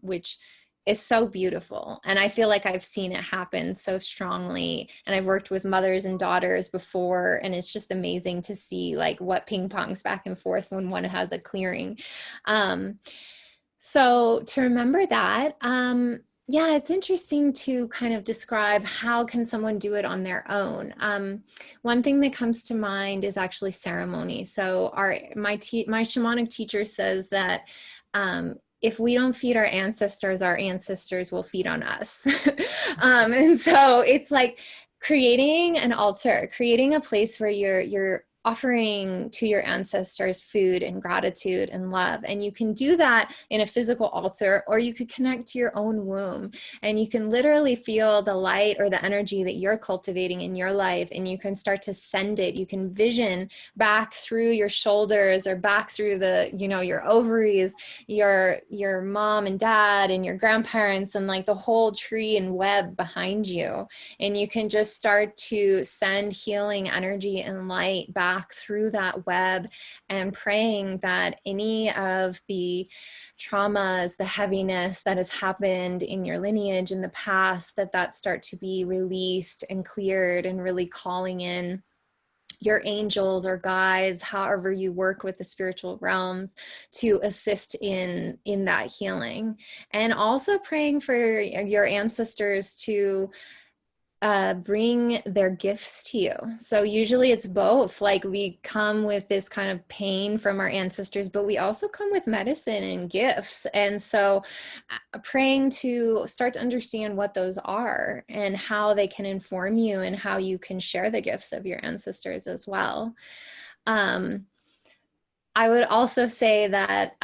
which is so beautiful. And I feel like I've seen it happen so strongly. And I've worked with mothers and daughters before, and it's just amazing to see like what ping pongs back and forth when one has a clearing. So to remember that, yeah, it's interesting to kind of describe how can someone do it on their own. One thing that comes to mind is actually ceremony. So my shamanic teacher says that if we don't feed our ancestors will feed on us. And so it's like creating an altar, creating a place where you're offering to your ancestors food and gratitude and love. And you can do that in a physical altar, or you could connect to your own womb, and you can literally feel the light or the energy that you're cultivating in your life, and you can start to send it. You can vision back through your shoulders or back through the, your ovaries, your mom and dad and your grandparents, and like the whole tree and web behind you. And you can just start to send healing energy and light back through that web, and praying that any of the traumas, the heaviness that has happened in your lineage in the past, that start to be released and cleared, and really calling in your angels or guides, however you work with the spiritual realms, to assist in that healing. And also praying for your ancestors to bring their gifts to you. So usually it's both. Like we come with this kind of pain from our ancestors, but we also come with medicine and gifts. And so praying to start to understand what those are and how they can inform you, and how you can share the gifts of your ancestors as well. I would also say that,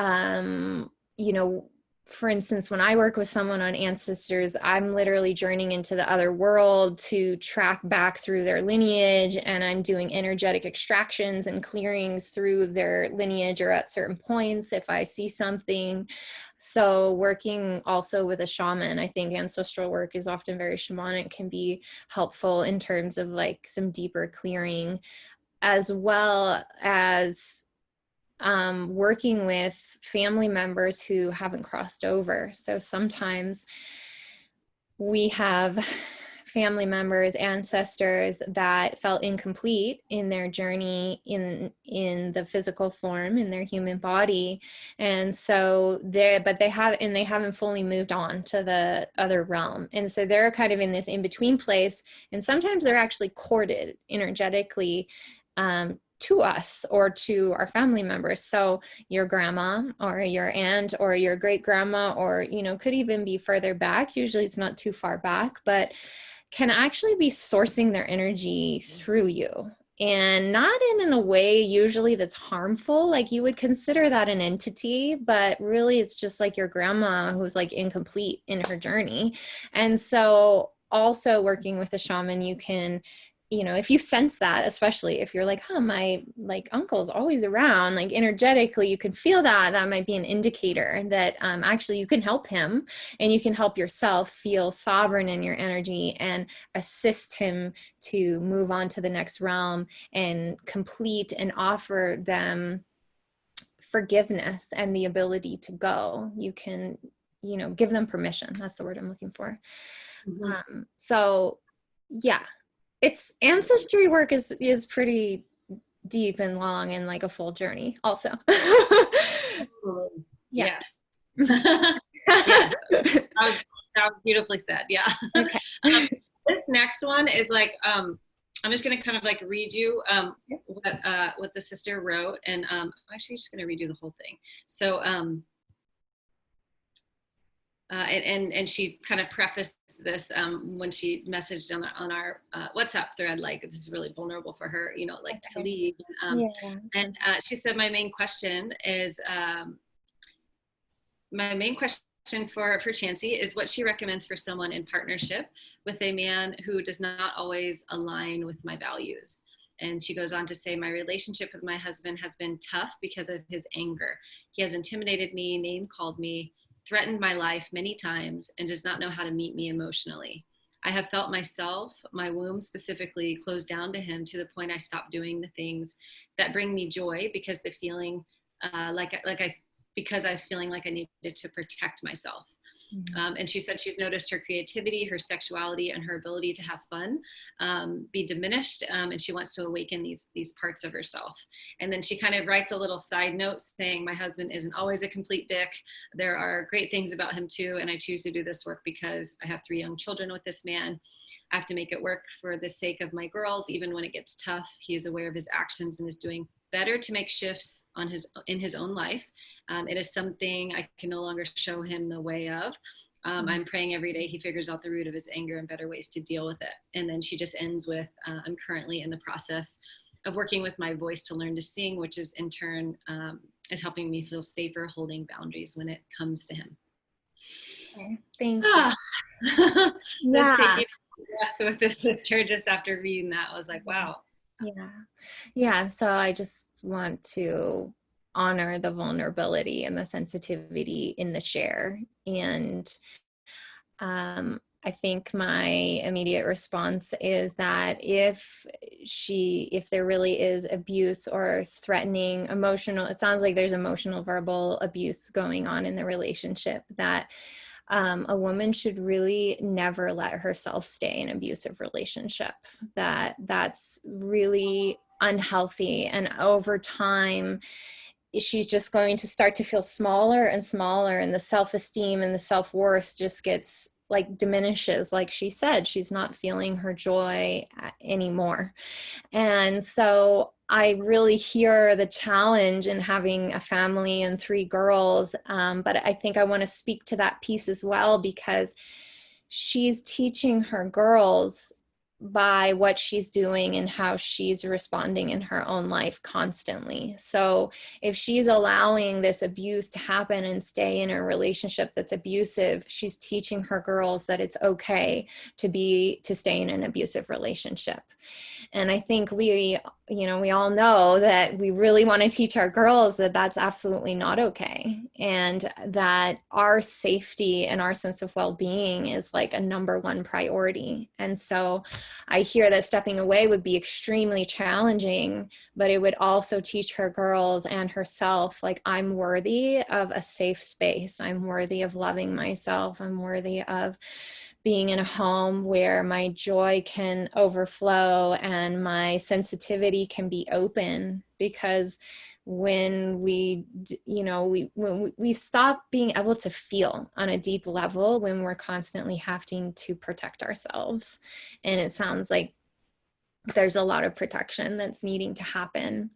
for instance, when I work with someone on ancestors, I'm literally journeying into the other world to track back through their lineage, and I'm doing energetic extractions and clearings through their lineage or at certain points if I see something. So working also with a shaman, I think ancestral work is often very shamanic, can be helpful in terms of like some deeper clearing, as well as working with family members who haven't crossed over. So sometimes we have family members, ancestors that felt incomplete in their journey in the physical form, in their human body. And so they haven't fully moved on to the other realm. And so they're kind of in this in-between place. And sometimes they're actually corded energetically to us or to our family members. So your grandma or your aunt or your great grandma, or, could even be further back. Usually it's not too far back, but can actually be sourcing their energy through you. And not in a way usually that's harmful. Like you would consider that an entity, but really it's just like your grandma who's like incomplete in her journey. And so also working with a shaman, you can, if you sense that, especially if you're like, my like uncle's always around, like energetically, you can feel that might be an indicator that actually you can help him, and you can help yourself feel sovereign in your energy and assist him to move on to the next realm and complete and offer them forgiveness and the ability to go. You can, give them permission. That's the word I'm looking for. Mm-hmm. So yeah. It's ancestry work is pretty deep and long and like a full journey also. Yeah. Yes. Yes. That was beautifully said. Yeah. Okay. This next one is like, I'm just going to kind of like read you what the sister wrote. And I'm actually just going to read you the whole thing. So and she kind of prefaced this when she messaged on our WhatsApp thread, like, this is really vulnerable for her, you know, like, to Okay. leave. Yeah. And she said, my main question for Chancy is what she recommends for someone in partnership with a man who does not always align with my values. And she goes on to say, my relationship with my husband has been tough because of his anger. He has intimidated me, name called me, threatened my life many times, and does not know how to meet me emotionally. I have felt myself, my womb specifically, close down to him to the point I stopped doing the things that bring me joy because the feeling because I was feeling like I needed to protect myself. And she said she's noticed her creativity, her sexuality, and her ability to have fun be diminished, and she wants to awaken these parts of herself. And then she kind of writes a little side note saying, my husband isn't always a complete dick. There are great things about him too, and I choose to do this work because I have 3 young children with this man. I have to make it work for the sake of my girls. Even when it gets tough, he is aware of his actions and is doing better to make shifts in his own life. It is something I can no longer show him the way of. I'm praying every day he figures out the root of his anger and better ways to deal with it. And then she just ends with, I'm currently in the process of working with my voice to learn to sing, which is in turn is helping me feel safer holding boundaries when it comes to him. Okay. Thank you. Just Yeah. taking a breath with this sister just after reading that, I was like, wow. Yeah. So I just want to honor the vulnerability and the sensitivity in the share. And I think my immediate response is that if there really is abuse or threatening emotional, it sounds like there's emotional, verbal abuse going on in the relationship, that a woman should really never let herself stay in an abusive relationship. That's really unhealthy. And over time, she's just going to start to feel smaller and smaller, and the self-esteem and the self-worth just gets like diminishes. Like she said, she's not feeling her joy anymore. And so I really hear the challenge in having a family and 3 girls. But I think I want to speak to that piece as well, because she's teaching her girls by what she's doing and how she's responding in her own life constantly. So if she's allowing this abuse to happen and stay in a relationship that's abusive, she's teaching her girls that it's okay to stay in an abusive relationship. And I think we all know that we really want to teach our girls that that's absolutely not okay, and that our safety and our sense of well-being is like a number 1 priority. And so I hear that stepping away would be extremely challenging, but it would also teach her girls and herself, like, I'm worthy of a safe space. I'm worthy of loving myself. I'm worthy of being in a home where my joy can overflow and my sensitivity can be open. Because when we stop being able to feel on a deep level, when we're constantly having to protect ourselves. And it sounds like there's a lot of protection that's needing to happen.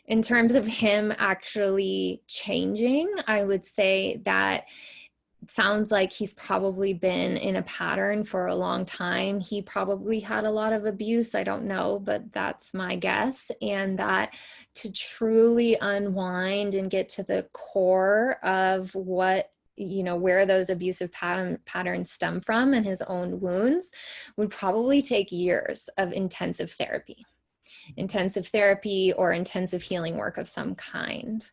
In terms of him actually changing, I would say that sounds like he's probably been in a pattern for a long time. He probably had a lot of abuse. I don't know, but that's my guess. And that to truly unwind and get to the core of what, where those abusive patterns stem from and his own wounds would probably take years of intensive therapy or intensive healing work of some kind.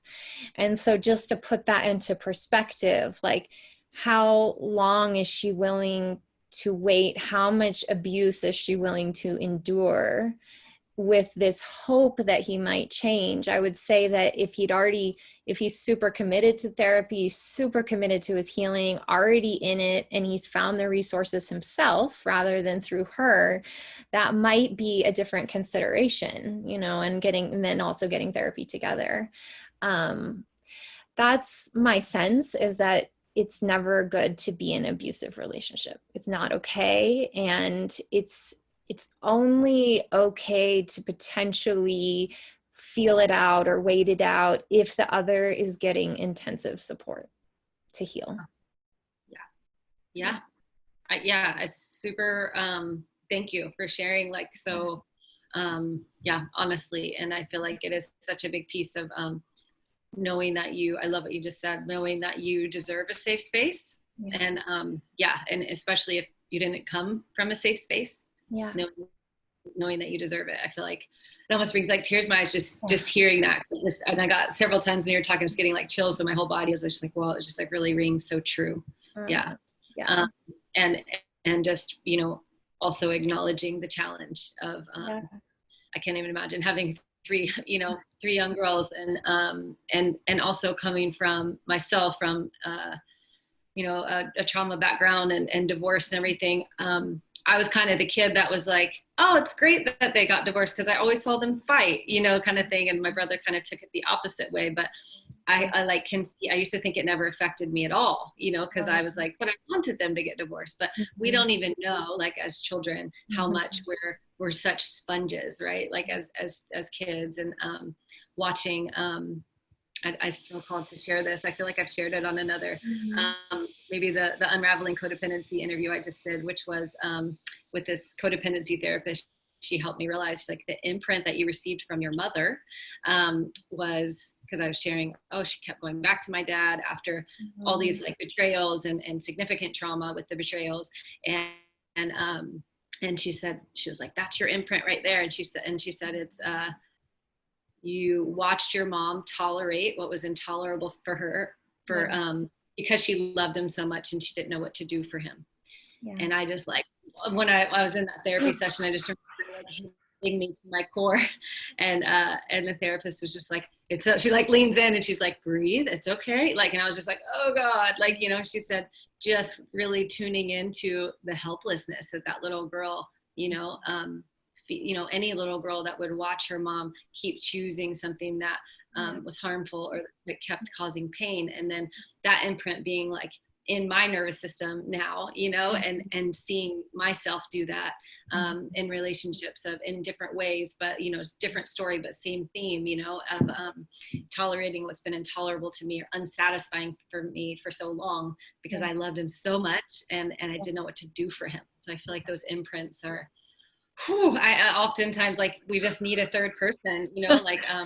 And so just to put that into perspective, like, how long is she willing to wait? How much abuse is she willing to endure with this hope that he might change? I would say that if he's super committed to therapy, super committed to his healing, already in it, and he's found the resources himself rather than through her, that might be a different consideration, and then also getting therapy together. That's my sense, is that it's never good to be in an abusive relationship. It's not okay. And it's only okay to potentially feel it out or wait it out if the other is getting intensive support to heal. Yeah. I super, thank you for sharing, like, so, yeah, honestly. And I feel like it is such a big piece of, knowing that I love what you just said, knowing that you deserve a safe space. Yeah. And, yeah. And especially if you didn't come from a safe space, Yeah. knowing that you deserve it. I feel like it almost brings like tears to my eyes just Yeah. just hearing that. And I got several times when you were talking, just getting like chills. So my whole body was just like, well, it just like really rings so true. Yeah. Yeah. And just, also acknowledging the challenge of, Yeah. I can't even imagine having three young girls, and also coming from myself from, a trauma background, and divorce and everything. I was kind of the kid that was like, oh, it's great that they got divorced because I always saw them fight, kind of thing. And my brother kind of took it the opposite way. But I like can see, I used to think it never affected me at all, because I was like, but I wanted them to get divorced. But we don't even know, like as children, how much we're such sponges, right? Like as kids, and watching. I feel called to share this. I feel like I've shared it on another, maybe the Unraveling Codependency interview I just did, which was, with this codependency therapist. She helped me realize, like, the imprint that you received from your mother, was because I was sharing, oh, she kept going back to my dad after all these like betrayals and significant trauma with the betrayals. And she said, she was like, that's your imprint right there. And she said, it's, you watched your mom tolerate what was intolerable for her, because she loved him so much and she didn't know what to do for him. Yeah. And I just, like, when I was in that therapy session, I just remember, like, hitting me to my core. And the therapist was just like, she like leans in and she's like, breathe, it's okay. Like, and I was just like, oh God, like, she said, just really tuning into the helplessness that little girl, any little girl that would watch her mom keep choosing something that was harmful or that kept causing pain. And then that imprint being like in my nervous system now, and seeing myself do that, in relationships in different ways, but, it's different story, but same theme, of tolerating what's been intolerable to me or unsatisfying for me for so long, because I loved him so much, and I didn't know what to do for him. So I feel like those imprints are, I oftentimes, like, we just need a third person, like, a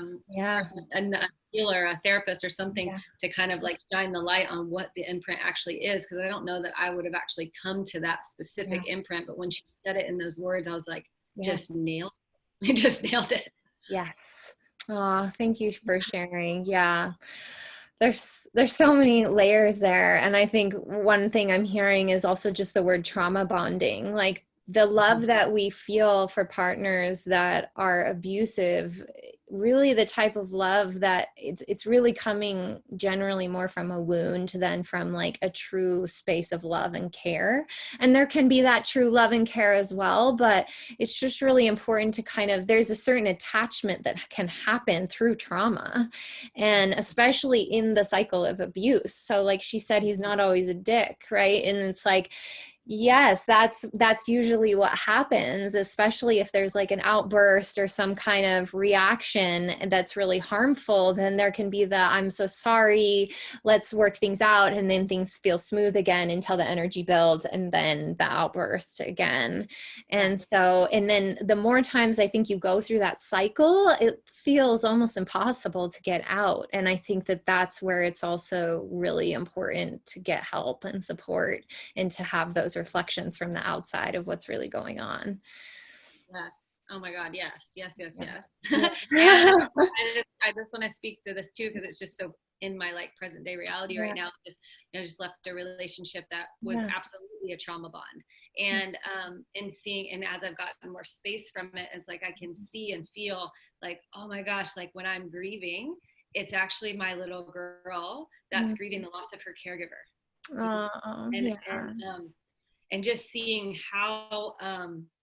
healer, a therapist or something, to kind of like shine the light on what the imprint actually is. Cause I don't know that I would have actually come to that specific imprint, but when she said it in those words, I was like, just nailed it. Just nailed it. Yes. Oh, thank you for sharing. Yeah. There's so many layers there. And I think one thing I'm hearing is also just the word trauma bonding, like the love that we feel for partners that are abusive, really the type of love that it's really coming generally more from a wound than from like a true space of love and care. And there can be that true love and care as well, but it's just really important to kind of, there's a certain attachment that can happen through trauma, and especially in the cycle of abuse. So like she said, he's not always a dick, right? And it's like, yes, that's usually what happens, especially if there's like an outburst or some kind of reaction that's really harmful. Then there can be the, I'm so sorry, let's work things out, and then things feel smooth again until the energy builds, and then the outburst again. And so, and then the more times I think you go through that cycle, it feels almost impossible to get out. And I think that that's where it's also really important to get help and support, and to have those reflections from the outside of what's really going on. Yeah. Oh my God. Yes. Yes. Yes. Yeah. Yes. And I just want to speak to this too, because it's just so in my like present day reality right now. Just left a relationship that was absolutely a trauma bond, and seeing, and as I've gotten more space from it, it's like I can see and feel like, oh my gosh, like when I'm grieving, it's actually my little girl that's grieving the loss of her caregiver. And just seeing how,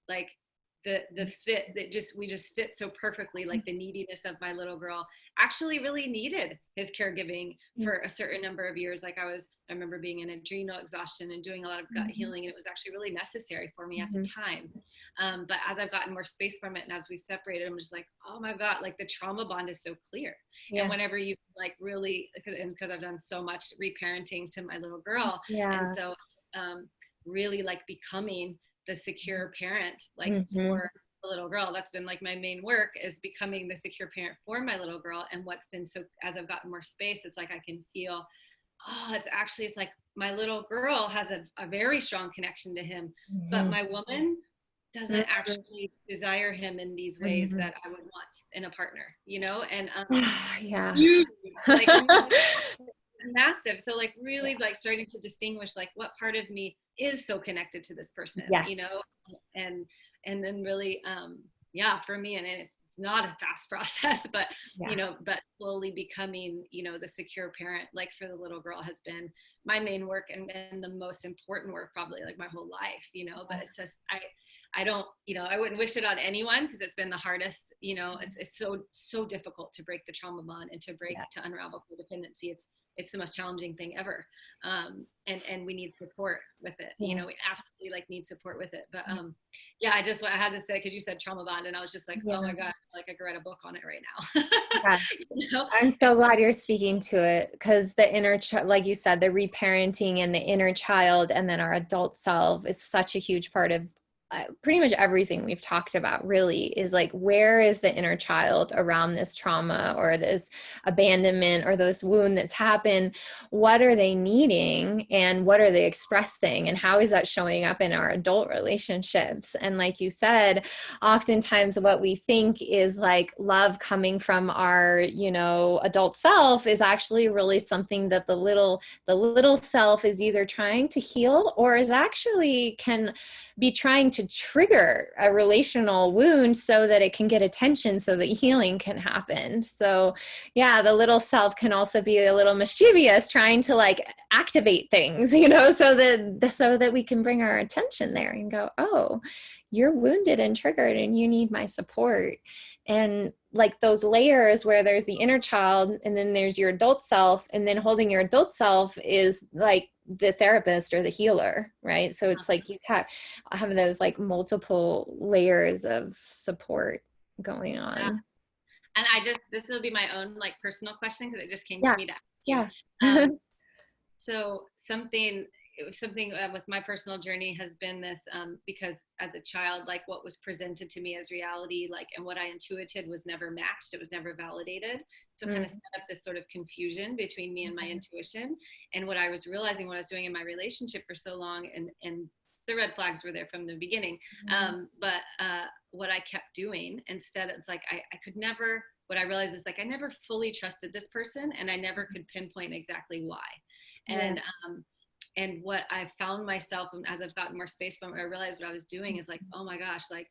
like the fit that we just fit so perfectly, like the neediness of my little girl actually really needed his caregiving for a certain number of years. Like I remember being in adrenal exhaustion and doing a lot of gut healing, and it was actually really necessary for me at the time. But as I've gotten more space from it, and as we've separated, I'm just like, oh my God, like the trauma bond is so clear. And whenever you like really, because I've done so much reparenting to my little girl, and so really like becoming the secure parent, like Mm-hmm. for the little girl. That's been like my main work, is becoming the secure parent for my little girl. And what's been so, as I've gotten more space, it's like I can feel, oh, it's like my little girl has a very strong connection to him, but Mm-hmm. my woman doesn't actually desire him in these ways Mm-hmm. that I would want in a partner, you know? And Yeah. huge, like massive. So like really like starting to distinguish like what part of me is so connected to this person, you Yes. know, and then really yeah, for me, and it's not a fast process, but Yeah. you know, but slowly becoming, you know, the secure parent, like for the little girl, has been my main work, and the most important work probably like my whole life, you know. But it's just I don't, you know, I wouldn't wish it on anyone, because it's been the hardest, you know. It's so difficult to break the trauma bond and to Yeah. unravel codependency. It's the most challenging thing ever, and we need support with it, you Yeah. know. We absolutely like need support with it. But yeah, I had to say, because you said trauma bond, and I was just like, oh Yeah. my god, like I could write a book on it right now. Yeah. You know? I'm so glad you're speaking to it, because the inner like you said, the reparenting and the inner child and then our adult self is such a huge part of pretty much everything we've talked about. Really is like, where is the inner child around this trauma or this abandonment or this wound that's happened? What are they needing, and what are they expressing, and how is that showing up in our adult relationships? And like you said, oftentimes what we think is like love coming from our, you know, adult self is actually really something that the little self is either trying to heal, or is actually can be trying to trigger a relational wound so that it can get attention, so that healing can happen. So yeah, the little self can also be a little mischievous, trying to like activate things, you know, so that we can bring our attention there and go, oh, you're wounded and triggered and you need my support. And like those layers where there's the inner child and then there's your adult self, and then holding your adult self is like the therapist or the healer, right? So it's like you have those like multiple layers of support going Yeah. on. And this will be my own like personal question, because it just came to Yeah. me to ask you. Yeah. So something with my personal journey has been this, because as a child, like what was presented to me as reality, like, and what I intuited was never matched. It was never validated. So kind of set up this sort of confusion between me and my intuition. And what I was realizing, what I was doing in my relationship for so long, and the red flags were there from the beginning. But what I kept doing instead, it's like I could never, what I realized is like I never fully trusted this person, and I never could pinpoint exactly why. And and what I found myself, and as I've gotten more space from it, I realized what I was doing is like, oh my gosh, like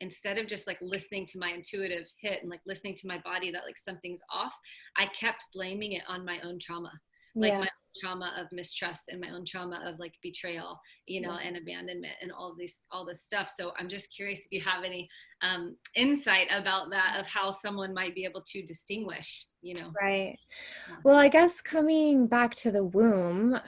instead of just like listening to my intuitive hit and like listening to my body that like something's off, I kept blaming it on my own trauma, like my own trauma of mistrust and my own trauma of like betrayal, you know, and abandonment and all this stuff. So I'm just curious if you have any insight about that, of how someone might be able to distinguish, you know. Right. Well, I guess coming back to the womb,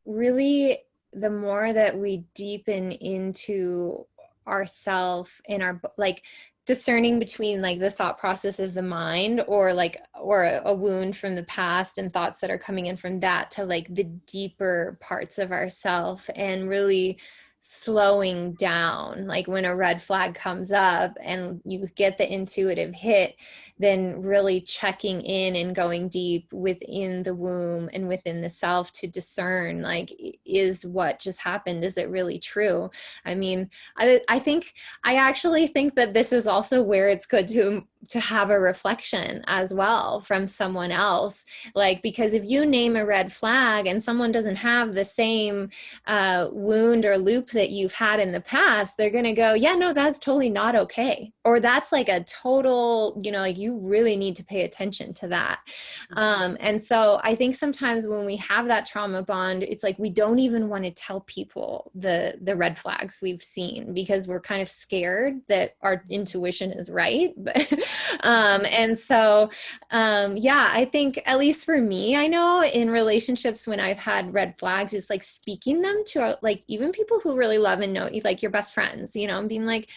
really, the more that we deepen into ourself and our like discerning between like the thought process of the mind, or like or a wound from the past and thoughts that are coming in from that, to like the deeper parts of ourself, and really slowing down, like when a red flag comes up and you get the intuitive hit, then really checking in and going deep within the womb and within the self to discern, like, is what just happened, is it really true? I mean, I actually think that this is also where it's good to have a reflection as well from someone else, like, because if you name a red flag and someone doesn't have the same wound or loop that you've had in the past, they're going to go, yeah, no, that's totally not okay. Or that's like a total, you know, like you really need to pay attention to that. And so I think sometimes when we have that trauma bond, it's like we don't even want to tell people the red flags we've seen, because we're kind of scared that our intuition is right. And so, yeah, I think at least for me, I know in relationships when I've had red flags, it's like speaking them to like even people who really love and know you, like your best friends, you know, and being like,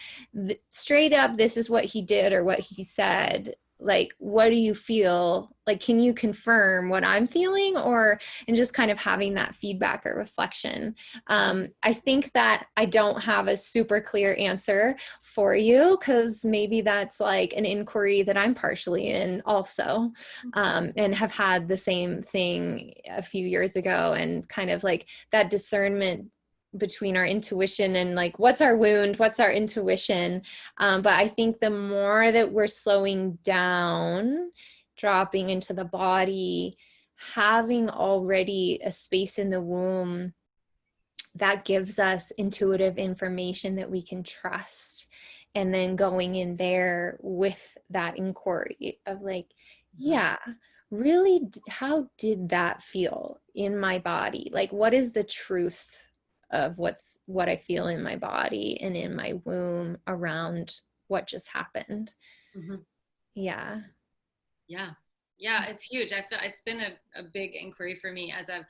straight up, this is what he did or what he said. like, what do you feel? Like, can you confirm what I'm feeling? Or, and just kind of having that feedback or reflection. I think that I don't have a super clear answer for you, because maybe that's like an inquiry that I'm partially in also, and have had the same thing a few years ago, and kind of like that discernment between our intuition and like, what's our wound, what's our intuition. But I think the more that we're slowing down, dropping into the body, having already a space in the womb, that gives us intuitive information that we can trust. And then going in there with that inquiry of like, yeah, really, how did that feel in my body? Like, what is the truth of what I feel in my body and in my womb around what just happened? Mm-hmm. Yeah. Yeah, it's huge. I feel it's been a big inquiry for me as I've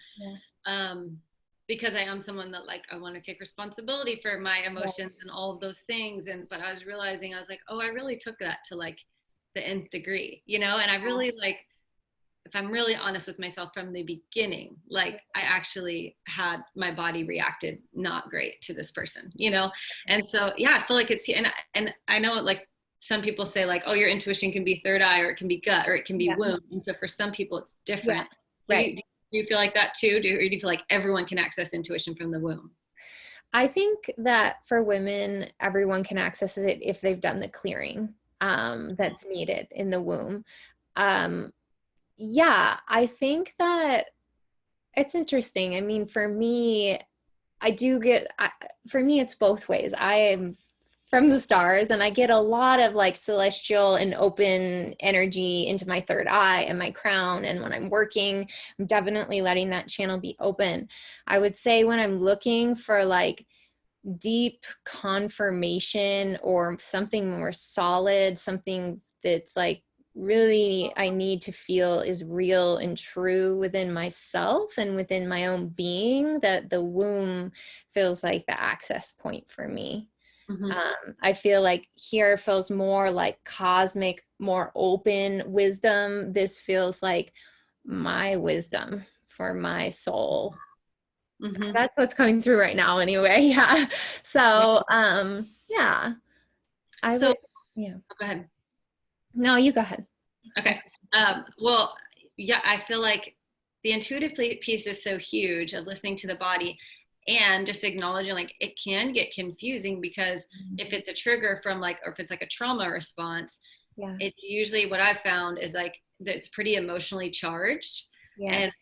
because I am someone that, like, I want to take responsibility for my emotions and all of those things. But I was realizing, I was like, oh, I really took that to like the nth degree, and I really, like, if I'm really honest with myself from the beginning, like, I actually had my body reacted not great to this person, And so, yeah, I feel like it's, and I know, like, some people say, like, oh, your intuition can be third eye, or it can be gut, or it can be womb. And so for some people it's different. Right. Do you feel like that too? Or do you feel like everyone can access intuition from the womb? I think that for women, everyone can access it if they've done the clearing that's needed in the womb. Yeah, I think that it's interesting. I mean, for me, for me, it's both ways. I am from the stars, and I get a lot of like celestial and open energy into my third eye and my crown. And when I'm working, I'm definitely letting that channel be open. I would say when I'm looking for like deep confirmation or something more solid, something that's like really I need to feel is real and true within myself and within my own being, that the womb feels like the access point for me. Mm-hmm. I feel like here feels more like cosmic, more open wisdom. This feels like my wisdom for my soul. Mm-hmm. That's what's coming through right now anyway. Yeah. So, yeah. I So, would, yeah. go ahead. No, you go ahead. Okay. Well, yeah, I feel like the intuitive piece is so huge, of listening to the body and just acknowledging, like, it can get confusing, because if it's a trigger from, like, or if it's like a trauma response, Yeah. it's usually, what I've found is, like, that it's pretty emotionally charged. Yes.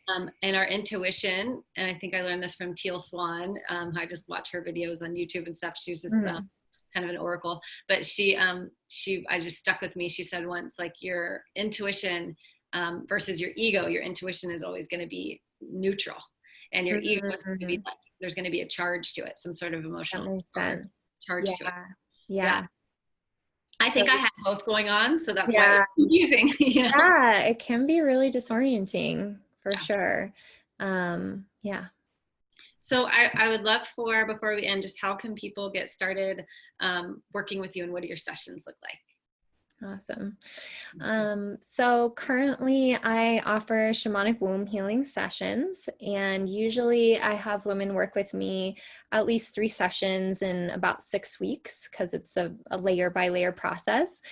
And our intuition, and I think I learned this from Teal Swan. I just watch her videos on YouTube and stuff. She's just kind of an oracle, but I just stuck with me. She said once, like, your intuition versus your ego, your intuition is always going to be neutral, and your ego is going to be like, there's going to be a charge to it, some sort of That emotional makes sense. charge to it. Yeah. I think I had both going on, so that's why it Yeah. was confusing. Yeah, it can be really disorienting for sure. Yeah. So I would love for, before we end, just how can people get started working with you, and what do your sessions look like? Awesome. So currently I offer shamanic womb healing sessions, and usually I have women work with me at least 3 sessions in about 6 weeks, because it's a layer by layer process.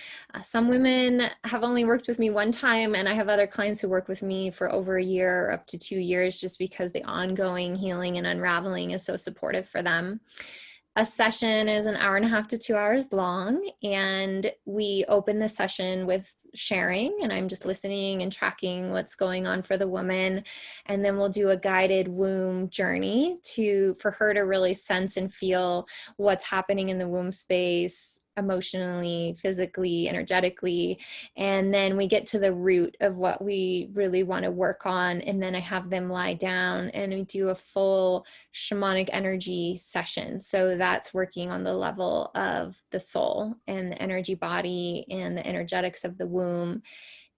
Some women have only worked with me one time, and I have other clients who work with me for over a year or up to 2 years, just because the ongoing healing and unraveling is so supportive for them. A session is an hour and a half to 2 hours long, and we open the session with sharing, and I'm just listening and tracking what's going on for the woman. And then we'll do a guided womb journey for her to really sense and feel what's happening in the womb space, emotionally, physically, energetically. And then we get to the root of what we really want to work on. And then I have them lie down, and we do a full shamanic energy session. So that's working on the level of the soul and the energy body and the energetics of the womb.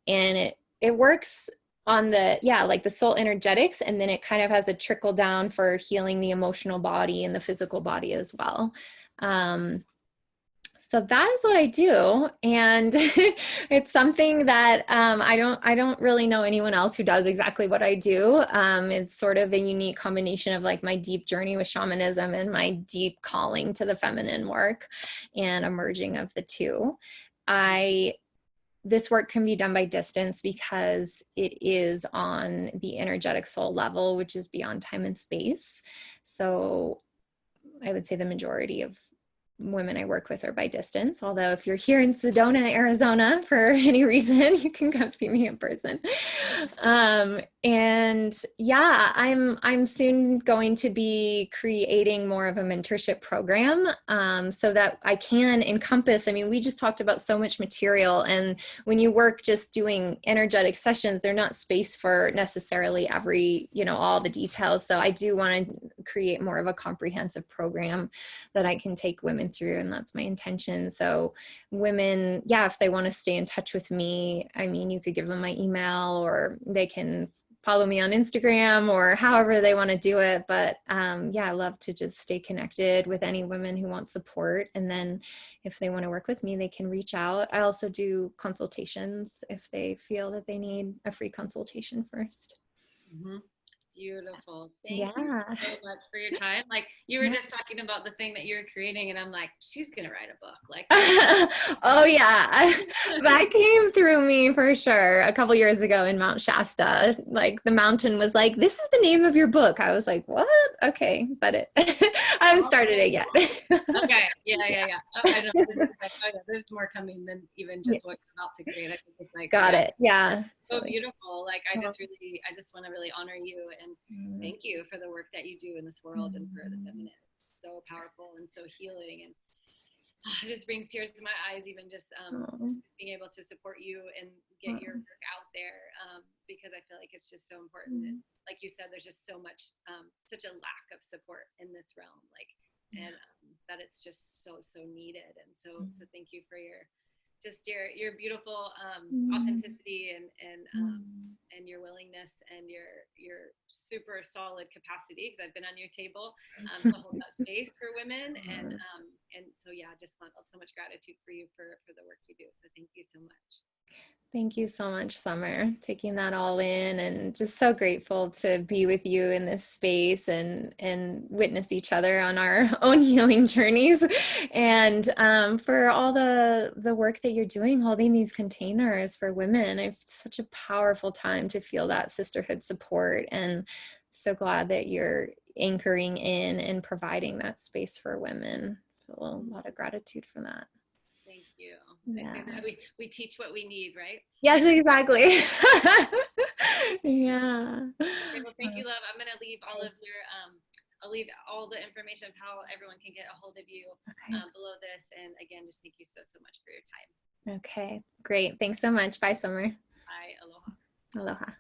And it works on like the soul energetics, and then it kind of has a trickle down for healing the emotional body and the physical body as well. So that is what I do, and it's something that I don't really know anyone else who does exactly what I do. It's sort of a unique combination of like my deep journey with shamanism and my deep calling to the feminine work, and a merging of the two. This work can be done by distance because it is on the energetic soul level, which is beyond time and space. So I would say the majority of women I work with are by distance. Although if you're here in Sedona, Arizona, for any reason, you can come see me in person. And yeah, I'm soon going to be creating more of a mentorship program, so that I can encompass. I mean, we just talked about so much material, and when you work just doing energetic sessions, they're not space for necessarily every, all the details. So I do want to create more of a comprehensive program that I can take women through, and that's my intention. So women, yeah, if they want to stay in touch with me, I mean, you could give them my email, or they can follow me on Instagram, or however they want to do it. But yeah, I love to just stay connected with any women who want support. And then if they want to work with me, they can reach out. I also do consultations if they feel that they need a free consultation first. Mm-hmm. Beautiful. Thank you Yeah. so much for your time. Like you were just talking about the thing that you're creating, and I'm like, she's gonna write a book. Like, oh yeah, that came through me for sure. A couple years ago in Mount Shasta, like the mountain was like, "This is the name of your book." I was like, "What?" Okay, but I haven't started it yet. Okay. Yeah. Yeah. Oh, I know. I know. There's more coming than even Yeah. just what you're about to create. I think it's like, Got yeah, it. Yeah, so totally. beautiful. Like I Oh. just want to really honor you and Mm. thank you for the work that you do in this world and for the feminine. It's so powerful and so healing, and it just brings tears to my eyes, even just Oh. being able to support you and get your work out there, because I feel like it's just so important. And like you said, there's just so much, such a lack of support in this realm, like, and that it's just so needed. And so thank you for your beautiful authenticity and your willingness and your super solid capacity, because I've been on your table, to hold that space for women, and so yeah, just so much gratitude for you for the work you do. So thank you so much. Thank you so much, Summer, taking that all in, and just so grateful to be with you in this space and witness each other on our own healing journeys, and for all the work that you're doing, holding these containers for women. I've such a powerful time to feel that sisterhood support, and so glad that you're anchoring in and providing that space for women. Feel a lot of gratitude for that. Thank you. Yeah. I say that we teach what we need, right? Yes, exactly. Yeah. Okay, well, thank you, love. I'm gonna leave all of your I'll leave all the information of how everyone can get a hold of you Okay. below this. And again, just thank you so much for your time. Okay, great. Thanks so much. Bye, Summer. Bye. Aloha. Aloha.